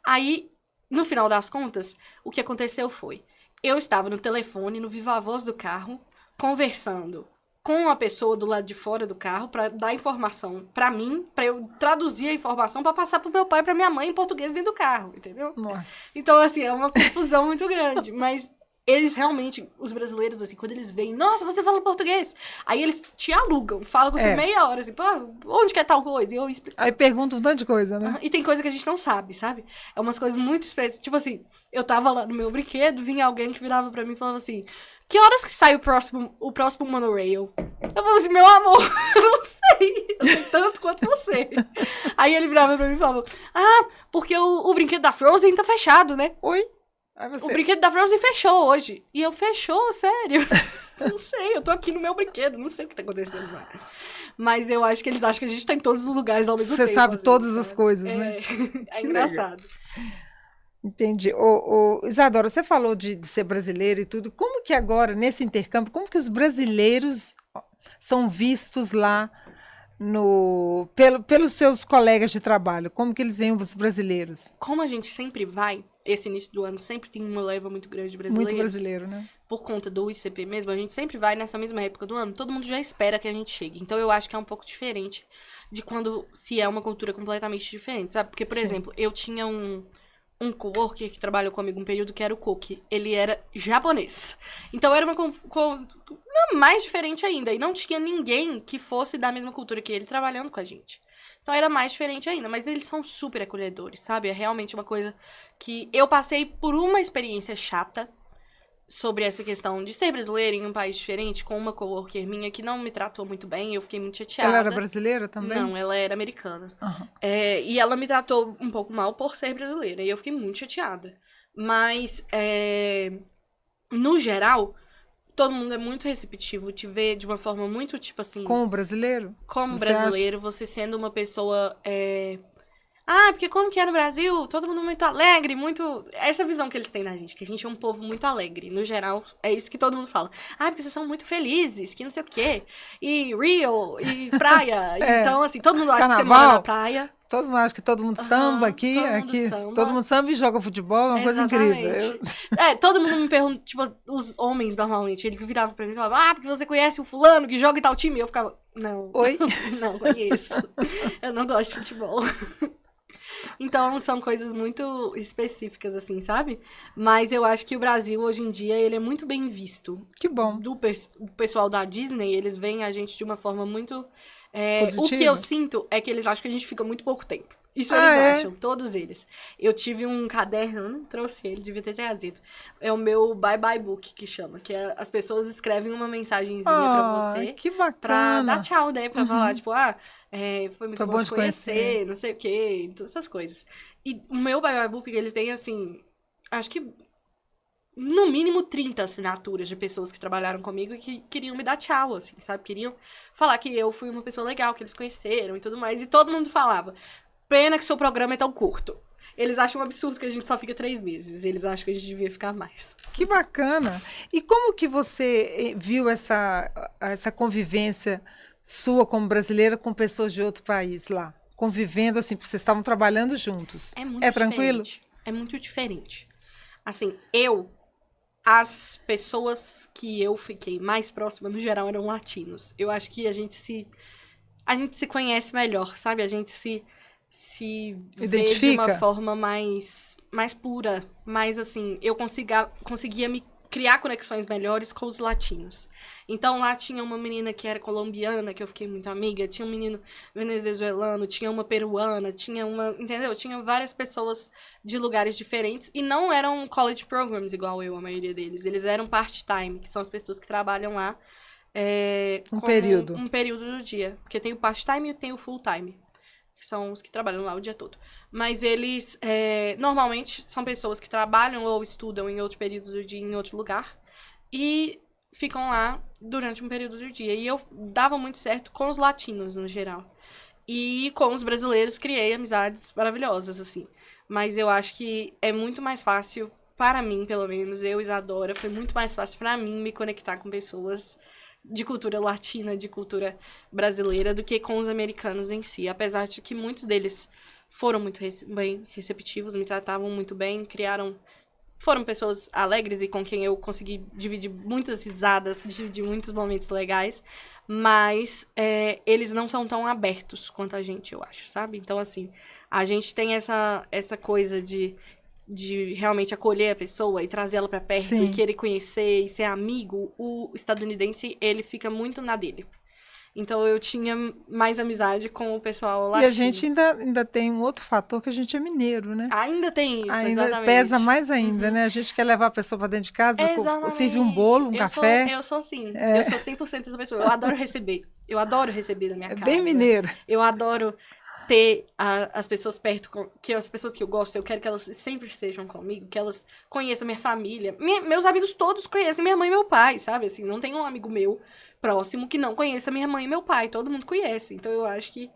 Aí, no final das contas, o que aconteceu foi, eu estava no telefone, no viva voz do carro, conversando com a pessoa do lado de fora do carro pra dar informação pra mim, pra eu traduzir a informação pra passar pro meu pai e pra minha mãe em português dentro do carro, entendeu? Nossa. Então, assim, é uma confusão muito grande, mas eles realmente, os brasileiros, assim, quando eles veem, nossa, você fala português, aí eles te alugam, falam com você meia hora, assim, pô, onde que é tal coisa? E eu explico. Aí perguntam um tanto de coisa, né? E tem coisa que a gente não sabe, sabe? É umas coisas muito específicas, tipo assim, eu tava lá no meu brinquedo, vinha alguém que virava pra mim e falava assim, que horas que sai o próximo monorail? Eu falava assim, meu amor, eu não sei. Eu sei tanto quanto você. Aí ele virava pra mim e falava, porque o brinquedo da Frozen tá fechado, né? Oi? Aí você... O brinquedo da Frozen fechou hoje. E eu, fechou? Sério? Não sei, eu tô aqui no meu brinquedo, não sei o que tá acontecendo lá. Mas eu acho que eles acham que a gente tá em todos os lugares ao mesmo tempo. Você sabe todas as coisas, né? É engraçado. Entendi. Isadora, você falou de ser brasileira e tudo. Como que agora, nesse intercâmbio, como que os brasileiros são vistos lá pelos seus colegas de trabalho? Como que eles veem os brasileiros? Como a gente sempre vai, esse início do ano sempre tem uma leva muito grande de brasileiros. Muito brasileiro, né? Por conta do ICP mesmo, a gente sempre vai nessa mesma época do ano, todo mundo já espera que a gente chegue. Então eu acho que é um pouco diferente de quando se é uma cultura completamente diferente, sabe? Porque, por exemplo, eu tinha um coworker que trabalhou comigo um período que era o Koki. Ele era japonês. Então era uma mais diferente ainda. E não tinha ninguém que fosse da mesma cultura que ele trabalhando com a gente. Então era mais diferente ainda. Mas eles são super acolhedores, sabe? É realmente uma coisa que eu passei por uma experiência chata sobre essa questão de ser brasileira em um país diferente, com uma coworker minha que não me tratou muito bem, eu fiquei muito chateada. Ela era brasileira também? Não, ela era americana. E ela me tratou um pouco mal por ser brasileira, e eu fiquei muito chateada. Mas, no geral, todo mundo é muito receptivo, te vê de uma forma muito, tipo assim... Como brasileiro? Como brasileiro, você sendo uma pessoa... porque como que é no Brasil? Todo mundo muito alegre, muito... Essa visão que eles têm da gente, que a gente é um povo muito alegre. No geral, é isso que todo mundo fala. Porque vocês são muito felizes, que não sei o quê. E Rio, e praia. Então, assim, todo mundo acha que você mora na praia. Todo mundo acha que todo mundo samba aqui. Todo mundo samba e joga futebol, é uma coisa incrível. Todo mundo me pergunta, tipo, os homens, normalmente, eles viravam pra mim e falavam, porque você conhece o fulano que joga em tal time? E eu ficava, não. Oi? Não conheço. Eu não gosto de futebol. Então, são coisas muito específicas, assim, sabe? Mas eu acho que o Brasil, hoje em dia, ele é muito bem visto. Que bom. Do pessoal da Disney, eles veem a gente de uma forma muito... positiva. O que eu sinto é que eles acham que a gente fica muito pouco tempo. Isso eles acham, todos eles. Eu tive um caderno, eu não trouxe ele, devia ter trazido. É o meu Bye Bye Book, que chama. Que as pessoas escrevem uma mensagenzinha pra você. Que bacana. Pra dar tchau, né? Pra falar, tipo, foi muito bom te conhecer, não sei o quê, todas essas coisas. E o meu Bye Bye Book, ele tem, assim, acho que no mínimo 30 assinaturas de pessoas que trabalharam comigo e que queriam me dar tchau, assim, sabe? Queriam falar que eu fui uma pessoa legal, que eles conheceram e tudo mais. E todo mundo falava, pena que seu programa é tão curto. Eles acham um absurdo que a gente só fica 3 meses. Eles acham que a gente devia ficar mais. Que bacana. E como que você viu essa convivência sua como brasileira com pessoas de outro país lá? Convivendo assim, porque vocês estavam trabalhando juntos. É muito tranquilo? É muito diferente. Assim, as pessoas que eu fiquei mais próxima, no geral, eram latinos. Eu acho que a gente se conhece melhor, sabe? A gente se identifica vê de uma forma mais pura. Mais, assim, eu conseguia me criar conexões melhores com os latinos. Então, lá tinha uma menina que era colombiana, que eu fiquei muito amiga, tinha um menino venezuelano, tinha uma peruana, tinha uma... Entendeu? Tinha várias pessoas de lugares diferentes e não eram college programs igual eu, a maioria deles. Eles eram part-time, que são as pessoas que trabalham lá um período. Um período do dia. Porque tem o part-time e tem o full-time. Que são os que trabalham lá o dia todo. Mas eles, normalmente, são pessoas que trabalham ou estudam em outro período do dia em outro lugar. E ficam lá durante um período do dia. E eu dava muito certo com os latinos, no geral. E com os brasileiros, criei amizades maravilhosas, assim. Mas eu acho que é muito mais fácil, para mim, pelo menos, eu, Isadora, foi muito mais fácil para mim me conectar com pessoas de cultura latina, de cultura brasileira, do que com os americanos em si. Apesar de que muitos deles foram muito bem receptivos, me tratavam muito bem, foram pessoas alegres e com quem eu consegui dividir muitas risadas, dividir muitos momentos legais, mas eles não são tão abertos quanto a gente, eu acho, sabe? Então, assim, a gente tem essa coisa de realmente acolher a pessoa e trazer ela pra perto, Sim. E querer conhecer e ser amigo. O estadunidense, ele fica muito na dele. Então, eu tinha mais amizade com o pessoal latino. E a gente ainda tem um outro fator, que a gente é mineiro, né? Ainda tem isso, Ainda exatamente. pesa mais ainda, né? A gente quer levar a pessoa para dentro de casa, servir um bolo, um café. Eu sou assim. Eu sou 100% essa pessoa. Eu adoro receber. Eu adoro receber na minha casa. Bem mineiro. Eu adoro ter as pessoas perto, as pessoas que eu gosto, eu quero que elas sempre estejam comigo, que elas conheçam minha família. Meus amigos todos conhecem minha mãe e meu pai, sabe? Assim, não tem um amigo meu próximo que não conheça minha mãe e meu pai. Todo mundo conhece. Então, eu acho que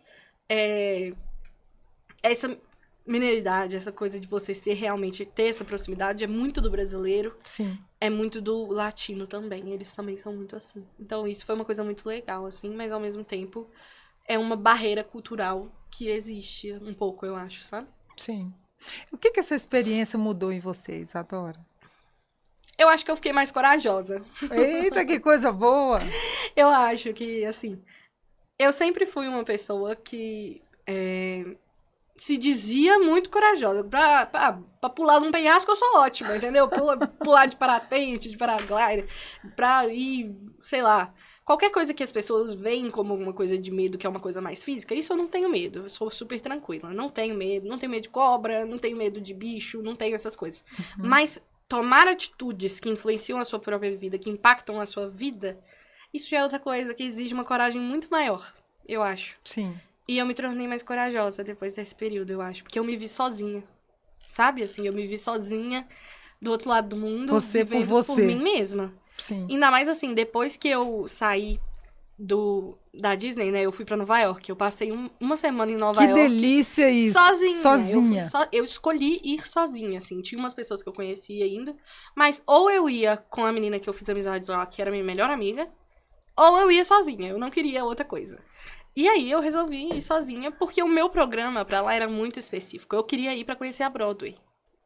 essa mineridade, essa coisa de você realmente ter essa proximidade é muito do brasileiro. Sim. É muito do latino também. Eles também são muito assim. Então, isso foi uma coisa muito legal, assim, mas ao mesmo tempo é uma barreira cultural que existe um pouco, eu acho, sabe? Sim. O que essa experiência mudou em você, Isadora? Eu acho que eu fiquei mais corajosa. Eita, que coisa boa! Eu acho que, assim, eu sempre fui uma pessoa que se dizia muito corajosa. Pra pular num penhasco, eu sou ótima, entendeu? Pular de parapente, de paraglider, pra ir, sei lá... Qualquer coisa que as pessoas veem como uma coisa de medo, que é uma coisa mais física, isso eu não tenho medo. Eu sou super tranquila. Não tenho medo de cobra, não tenho medo de bicho, não tenho essas coisas. Uhum. Mas tomar atitudes que influenciam a sua própria vida, que impactam a sua vida, isso já é outra coisa que exige uma coragem muito maior, eu acho. Sim. E eu me tornei mais corajosa depois desse período, eu acho. Porque eu me vi sozinha, sabe? Assim, eu me vi sozinha do outro lado do mundo, vivendo por mim mesma. Sim. Ainda mais assim, depois que eu saí da Disney, né? Eu fui pra Nova York. Eu passei uma semana em Nova York. Que delícia isso! Sozinha. Eu escolhi ir sozinha, assim. Tinha umas pessoas que eu conhecia indo. Mas ou eu ia com a menina que eu fiz amizade lá, que era minha melhor amiga. Ou eu ia sozinha. Eu não queria outra coisa. E aí eu resolvi ir sozinha, porque o meu programa pra lá era muito específico. Eu queria ir pra conhecer a Broadway.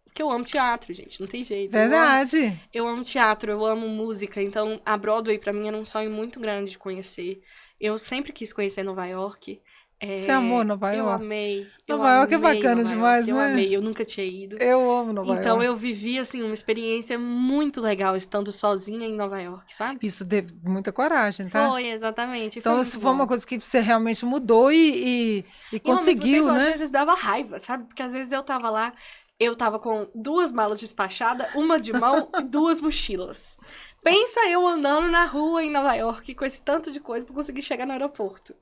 Porque eu amo teatro, gente, não tem jeito. Verdade. Eu amo teatro, eu amo música, então a Broadway pra mim era um sonho muito grande de conhecer. Eu sempre quis conhecer Nova York. Você amou Nova York? Eu amei. Nova York é bacana demais, né? Eu amei, eu nunca tinha ido. Eu amo Nova York. Então eu vivi, assim, uma experiência muito legal estando sozinha em Nova York, sabe? Isso teve muita coragem, tá? Foi, exatamente. Então, isso foi uma coisa que você realmente mudou e conseguiu, ao mesmo tempo, né? Às vezes dava raiva, sabe? Porque às vezes eu tava lá, eu tava com 2 malas despachadas, uma de mão e 2 mochilas. Pensa eu andando na rua em Nova York com esse tanto de coisa pra conseguir chegar no aeroporto.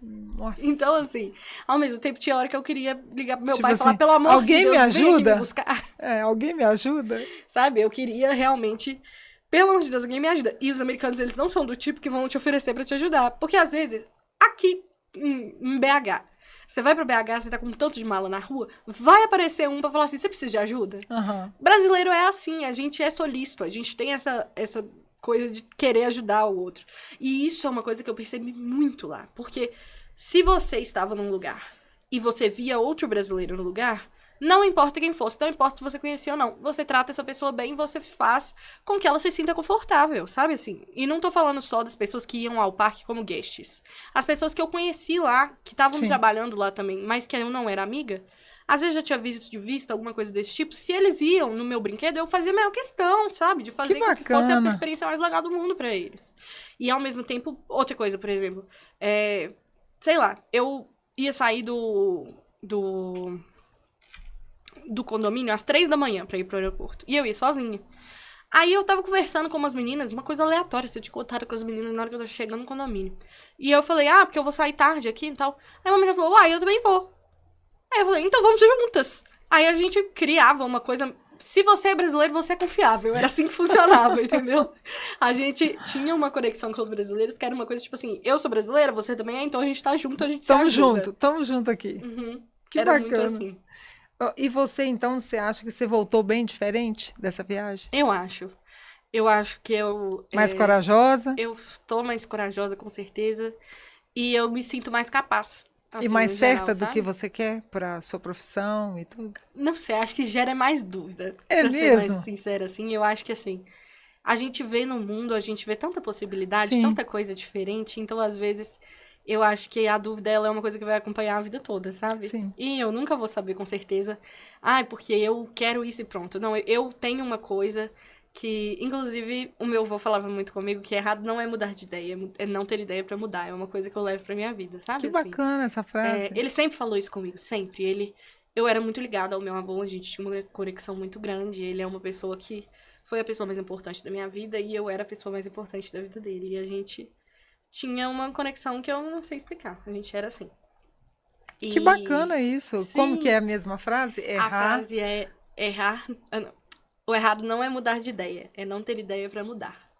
Nossa. Então, assim, ao mesmo tempo tinha hora que eu queria ligar pro meu pai e assim, falar, pelo amor de Deus, alguém me ajuda? vem aqui me buscar. Alguém me ajuda? Sabe? Eu queria realmente, pelo amor de Deus, alguém me ajuda. E os americanos, eles não são do tipo que vão te oferecer pra te ajudar. Porque, às vezes, aqui em BH, você vai pra BH, você tá com um tanto de mala na rua, vai aparecer um pra falar assim, você precisa de ajuda? Uhum. Brasileiro é assim, a gente é solícito, a gente tem essa coisa de querer ajudar o outro. E isso é uma coisa que eu percebi muito lá. Porque se você estava num lugar e você via outro brasileiro no lugar, não importa quem fosse, não importa se você conhecia ou não, você trata essa pessoa bem, você faz com que ela se sinta confortável, sabe assim? E não tô falando só das pessoas que iam ao parque como guests. As pessoas que eu conheci lá, que estavam trabalhando lá também, mas que eu não era amiga, Às vezes eu já tinha visto alguma coisa desse tipo. Se eles iam no meu brinquedo, eu fazia a maior questão, sabe? De fazer com que fosse a experiência mais legal do mundo pra eles. E ao mesmo tempo, outra coisa, por exemplo. Sei lá, eu ia sair do condomínio às 3 da manhã pra ir pro aeroporto. E eu ia sozinha. Aí eu tava conversando com umas meninas, uma coisa aleatória, se eu te contaram com as meninas na hora que eu tava chegando no condomínio. E eu falei, porque eu vou sair tarde aqui e tal. Aí uma menina falou, eu também vou. Aí eu falei, então vamos juntas. Aí a gente criava uma coisa... Se você é brasileiro, você é confiável. Era assim que funcionava, entendeu? A gente tinha uma conexão com os brasileiros, que era uma coisa tipo assim, eu sou brasileira, você também é, então a gente tá junto, a gente se ajuda. Tamo junto aqui. Uhum. Que era bacana. muito assim. E você, então, você acha que você voltou bem diferente dessa viagem? Eu acho. Eu acho que eu... Mais corajosa? Eu tô mais corajosa, com certeza. E eu me sinto mais capaz. Assim, e mais certa geral, do que você quer pra sua profissão e tudo? Não sei, acho que gera mais dúvida. É pra mesmo? ser mais sincera, assim. Eu acho que, assim, a gente vê no mundo, a gente vê tanta possibilidade, Sim. tanta coisa diferente. Então, às vezes, eu acho que a dúvida, ela é uma coisa que vai acompanhar a vida toda, sabe? Sim. E eu nunca vou saber com certeza. Porque eu quero isso e pronto. Não, eu tenho uma coisa... que, inclusive, o meu avô falava muito comigo que errado não é mudar de ideia, é não ter ideia pra mudar. É uma coisa que eu levo pra minha vida, sabe? Que bacana essa frase. Ele sempre falou isso comigo, sempre. Eu era muito ligada ao meu avô, a gente tinha uma conexão muito grande. Ele é uma pessoa que foi a pessoa mais importante da minha vida e eu era a pessoa mais importante da vida dele. E a gente tinha uma conexão que eu não sei explicar. A gente era assim. Que bacana isso. Sim. Como que é a mesma frase? Errar. A frase é errar... O errado não é mudar de ideia, é não ter ideia pra mudar.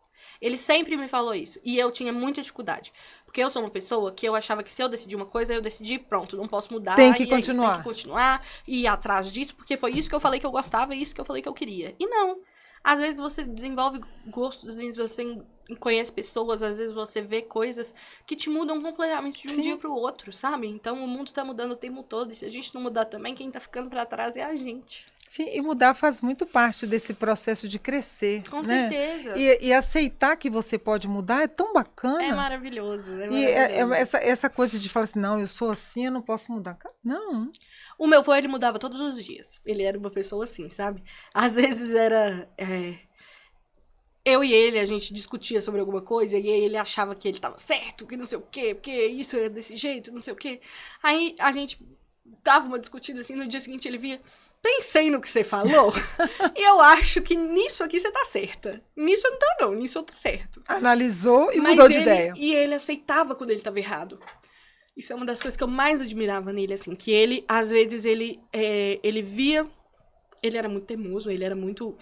Ele sempre me falou isso, e eu tinha muita dificuldade. Porque eu sou uma pessoa que eu achava que se eu decidir uma coisa, eu decidi, pronto, não posso mudar. Tem que e continuar. É isso, tem que continuar, e ir atrás disso, porque foi isso que eu falei que eu gostava, e isso que eu falei que eu queria. E não. Às vezes você desenvolve gostos, às vezes você conhece pessoas, às vezes você vê coisas que te mudam completamente de um dia pro outro, sabe? Então o mundo tá mudando o tempo todo, e se a gente não mudar também, quem tá ficando pra trás é a gente. Sim, e mudar faz muito parte desse processo de crescer. Com né? certeza. E aceitar que você pode mudar é tão bacana. É maravilhoso. E essa coisa de falar assim, não, eu sou assim, eu não posso mudar. Não. O meu avô, ele mudava todos os dias. Ele era uma pessoa assim, sabe? Às vezes era... Eu e ele, a gente discutia sobre alguma coisa e ele achava que ele tava certo, que não sei o quê, porque isso é desse jeito, não sei o quê. Aí a gente dava uma discutida assim, no dia seguinte ele via... Pensei no que você falou e eu acho que nisso aqui você tá certa. Nisso eu não tá, não. Nisso eu tô certo. Analisou e mudou de ideia. E ele aceitava quando ele tava errado. Isso é uma das coisas que eu mais admirava nele, assim. Que ele, às vezes, ele via... Ele era muito teimoso, ele era muito...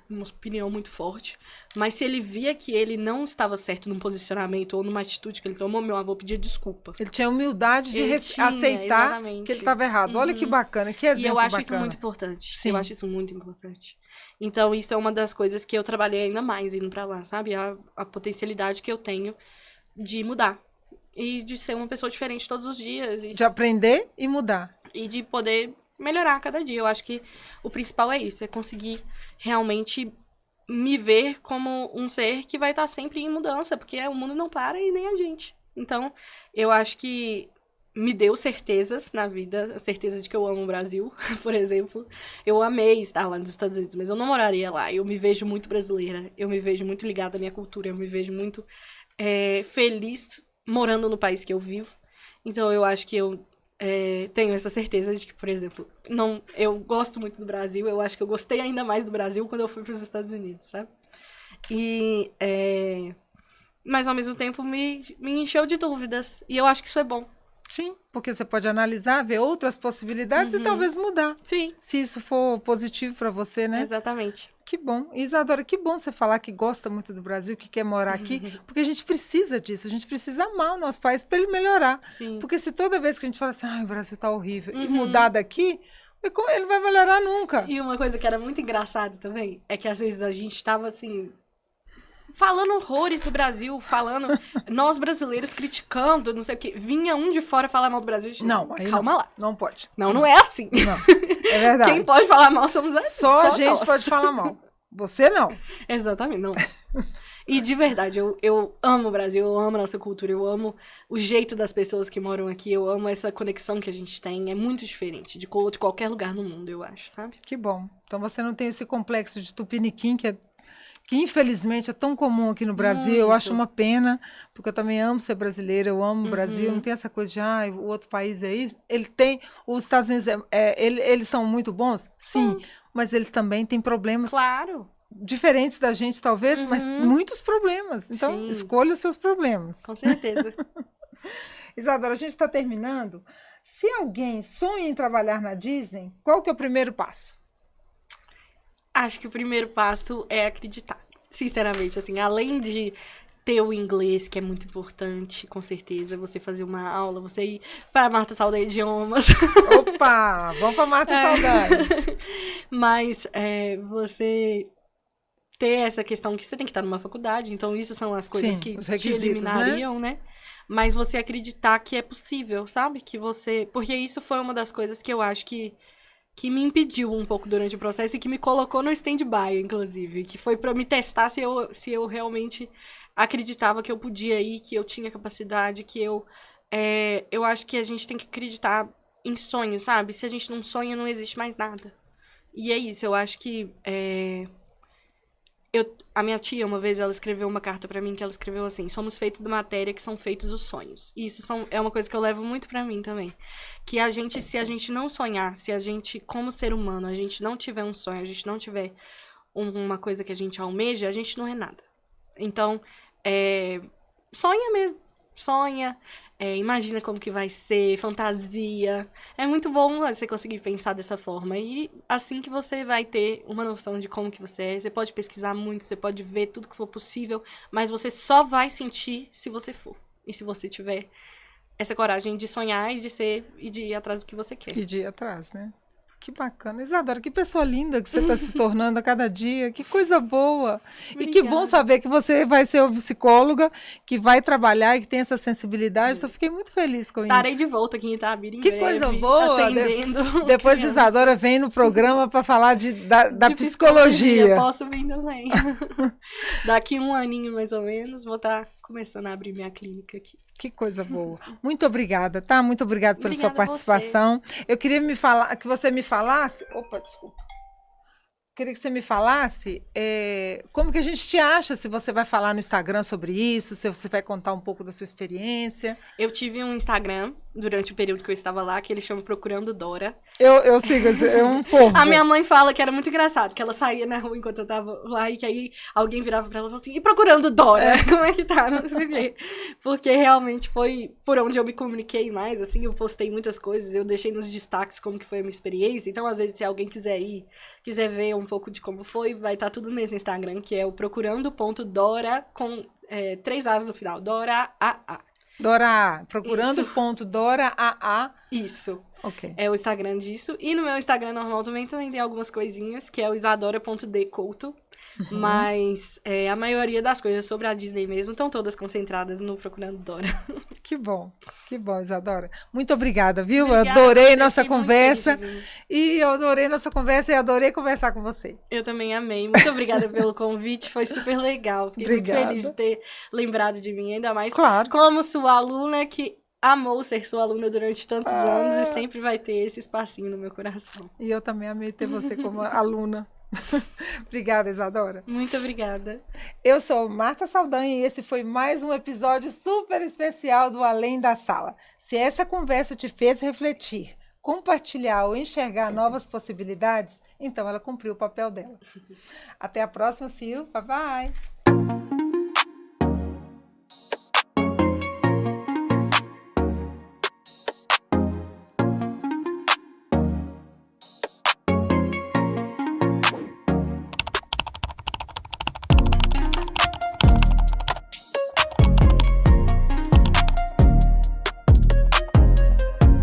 Uma opinião muito forte. Mas se ele via que ele não estava certo num posicionamento ou numa atitude que ele tomou, meu avô pedia desculpa. Ele tinha humildade de aceitar exatamente. que ele estava errado. Olha que bacana, que exemplo bacana. E eu acho bacana. isso muito importante. Sim. Eu acho isso muito importante. Então, isso é uma das coisas que eu trabalhei ainda mais indo pra lá, sabe? A potencialidade que eu tenho de mudar. E de ser uma pessoa diferente todos os dias. De aprender e mudar. E de poder melhorar a cada dia. Eu acho que o principal é isso. É conseguir realmente me ver como um ser que vai estar sempre em mudança. Porque o mundo não para e nem a gente. Então, eu acho que me deu certezas na vida. A certeza de que eu amo o Brasil, por exemplo. Eu amei estar lá nos Estados Unidos, mas eu não moraria lá. Eu me vejo muito brasileira. Eu me vejo muito ligada à minha cultura. Eu me vejo muito feliz morando no país que eu vivo. Então, eu acho que eu tenho essa certeza de que, por exemplo, eu gosto muito do Brasil. Eu acho que eu gostei ainda mais do Brasil quando eu fui para os Estados Unidos, sabe? Mas, ao mesmo tempo, me encheu de dúvidas. E eu acho que isso é bom. Sim, porque você pode analisar, ver outras possibilidades e talvez mudar. Sim. Se isso for positivo para você, né? Exatamente. Que bom. Isadora, que bom você falar que gosta muito do Brasil, que quer morar aqui, porque a gente precisa disso, a gente precisa amar o nosso país para ele melhorar. Sim. Porque se toda vez que a gente fala assim, o Brasil tá horrível, e mudar daqui, ele não vai melhorar nunca. E uma coisa que era muito engraçada também, é que às vezes a gente tava assim... falando horrores do Brasil, falando nós brasileiros criticando, não sei o quê. Vinha um de fora falar mal do Brasil. Não, aí calma lá. Não pode. Não é assim. Não, é verdade. Quem pode falar mal somos nós. Só a gente pode falar mal. Você não. Exatamente, não. E de verdade, eu amo o Brasil, eu amo a nossa cultura, eu amo o jeito das pessoas que moram aqui, eu amo essa conexão que a gente tem. É muito diferente de qualquer lugar no mundo, eu acho, sabe? Que bom. Então você não tem esse complexo de tupiniquim que infelizmente é tão comum aqui no Brasil. Eu acho uma pena, porque eu também amo ser brasileira, eu amo o Brasil, não tem essa coisa de, o outro país é isso. Ele tem, os Estados Unidos, eles são muito bons? Sim, mas eles também têm problemas diferentes da gente, talvez, mas muitos problemas. Então, Sim. escolha os seus problemas. Com certeza. Isadora, a gente está terminando. Se alguém sonha em trabalhar na Disney, qual que é o primeiro passo? Acho que o primeiro passo é acreditar, sinceramente, assim, além de ter o inglês, que é muito importante, com certeza, você fazer uma aula, você ir para Marta Saldanha Idiomas. Opa, vamos para Marta Saldanha. Mas você ter essa questão que você tem que estar numa faculdade, então isso são as coisas Sim, que os te requisitos, eliminariam, né? Mas você acreditar que é possível, sabe? Que você... Porque isso foi uma das coisas que eu acho que me impediu um pouco durante o processo e que me colocou no stand-by, inclusive. Que foi pra me testar se eu realmente acreditava que eu podia ir, que eu tinha capacidade, que eu acho que a gente tem que acreditar em sonhos, sabe? Se a gente não sonha, não existe mais nada. E é isso, eu acho que... A minha tia, uma vez, ela escreveu uma carta pra mim, que ela escreveu assim: somos feitos de matéria que são feitos os sonhos. E isso é uma coisa que eu levo muito pra mim também. Que se a gente não sonhar, se a gente, como ser humano, a gente não tiver um sonho, a gente não tiver uma coisa que a gente almeja, a gente não é nada. Então, sonha mesmo. Sonha. Imagina como que vai ser, fantasia. É muito bom você conseguir pensar dessa forma. E assim que você vai ter uma noção de como que você é, você pode pesquisar muito, você pode ver tudo que for possível, mas você só vai sentir se você for. E se você tiver essa coragem de sonhar e de ir atrás do que você quer. E de ir atrás, né? Que bacana. Isadora, que pessoa linda que você está se tornando a cada dia. Que coisa boa. Obrigada. E que bom saber que você vai ser uma psicóloga, que vai trabalhar e que tem essa sensibilidade. Então, fiquei muito feliz com Estarei isso. de volta aqui em Itabira em Que breve, coisa boa. atendendo Depois Isadora vem no programa para falar da psicologia. Posso vir também. Daqui 1 aninho, mais ou menos, vou estar começando a abrir minha clínica aqui. Que coisa boa. Muito obrigada, tá? Muito obrigada pela sua participação. Você. Eu queria que você me falasse... Opa, desculpa. Queria que você me falasse como que a gente te acha, se você vai falar no Instagram sobre isso, se você vai contar um pouco da sua experiência. Eu tive um Instagram durante o período que eu estava lá, que ele chama Procurando Dora. Eu sigo, é um povo. A minha mãe fala que era muito engraçado, que ela saía na rua enquanto eu tava lá e que aí alguém virava pra ela e falava assim: e Procurando Dora? Como é que tá? Não sei o quê. Porque realmente foi por onde eu me comuniquei mais, assim, eu postei muitas coisas, eu deixei nos destaques como que foi a minha experiência. Então, às vezes, se alguém quiser ver um pouco de como foi, vai estar tudo nesse Instagram, que é o procurando.dora com 3 A's no final. Dora AA. Dora, procurando.dora AA. Isso. Ok. É o Instagram disso. E no meu Instagram normal também tem algumas coisinhas, que é o isadora.dcouto. Mas a maioria das coisas sobre a Disney mesmo estão todas concentradas no Procurando Dora. Que bom, Isadora. Muito obrigada, viu? Obrigada, eu adorei nossa conversa. E eu adorei nossa conversa e adorei conversar com você. Eu também amei. Muito obrigada pelo convite, foi super legal. Fiquei muito feliz de ter lembrado de mim, ainda mais como sua aluna que amou ser sua aluna durante tantos anos e sempre vai ter esse espacinho no meu coração. E eu também amei ter você como aluna. Obrigada, Isadora. Muito obrigada. Eu sou Marta Saldanha e esse foi mais um episódio super especial do Além da Sala. Se essa conversa te fez refletir, compartilhar ou enxergar novas possibilidades, então ela cumpriu o papel dela. Até a próxima, Sil. Bye, bye.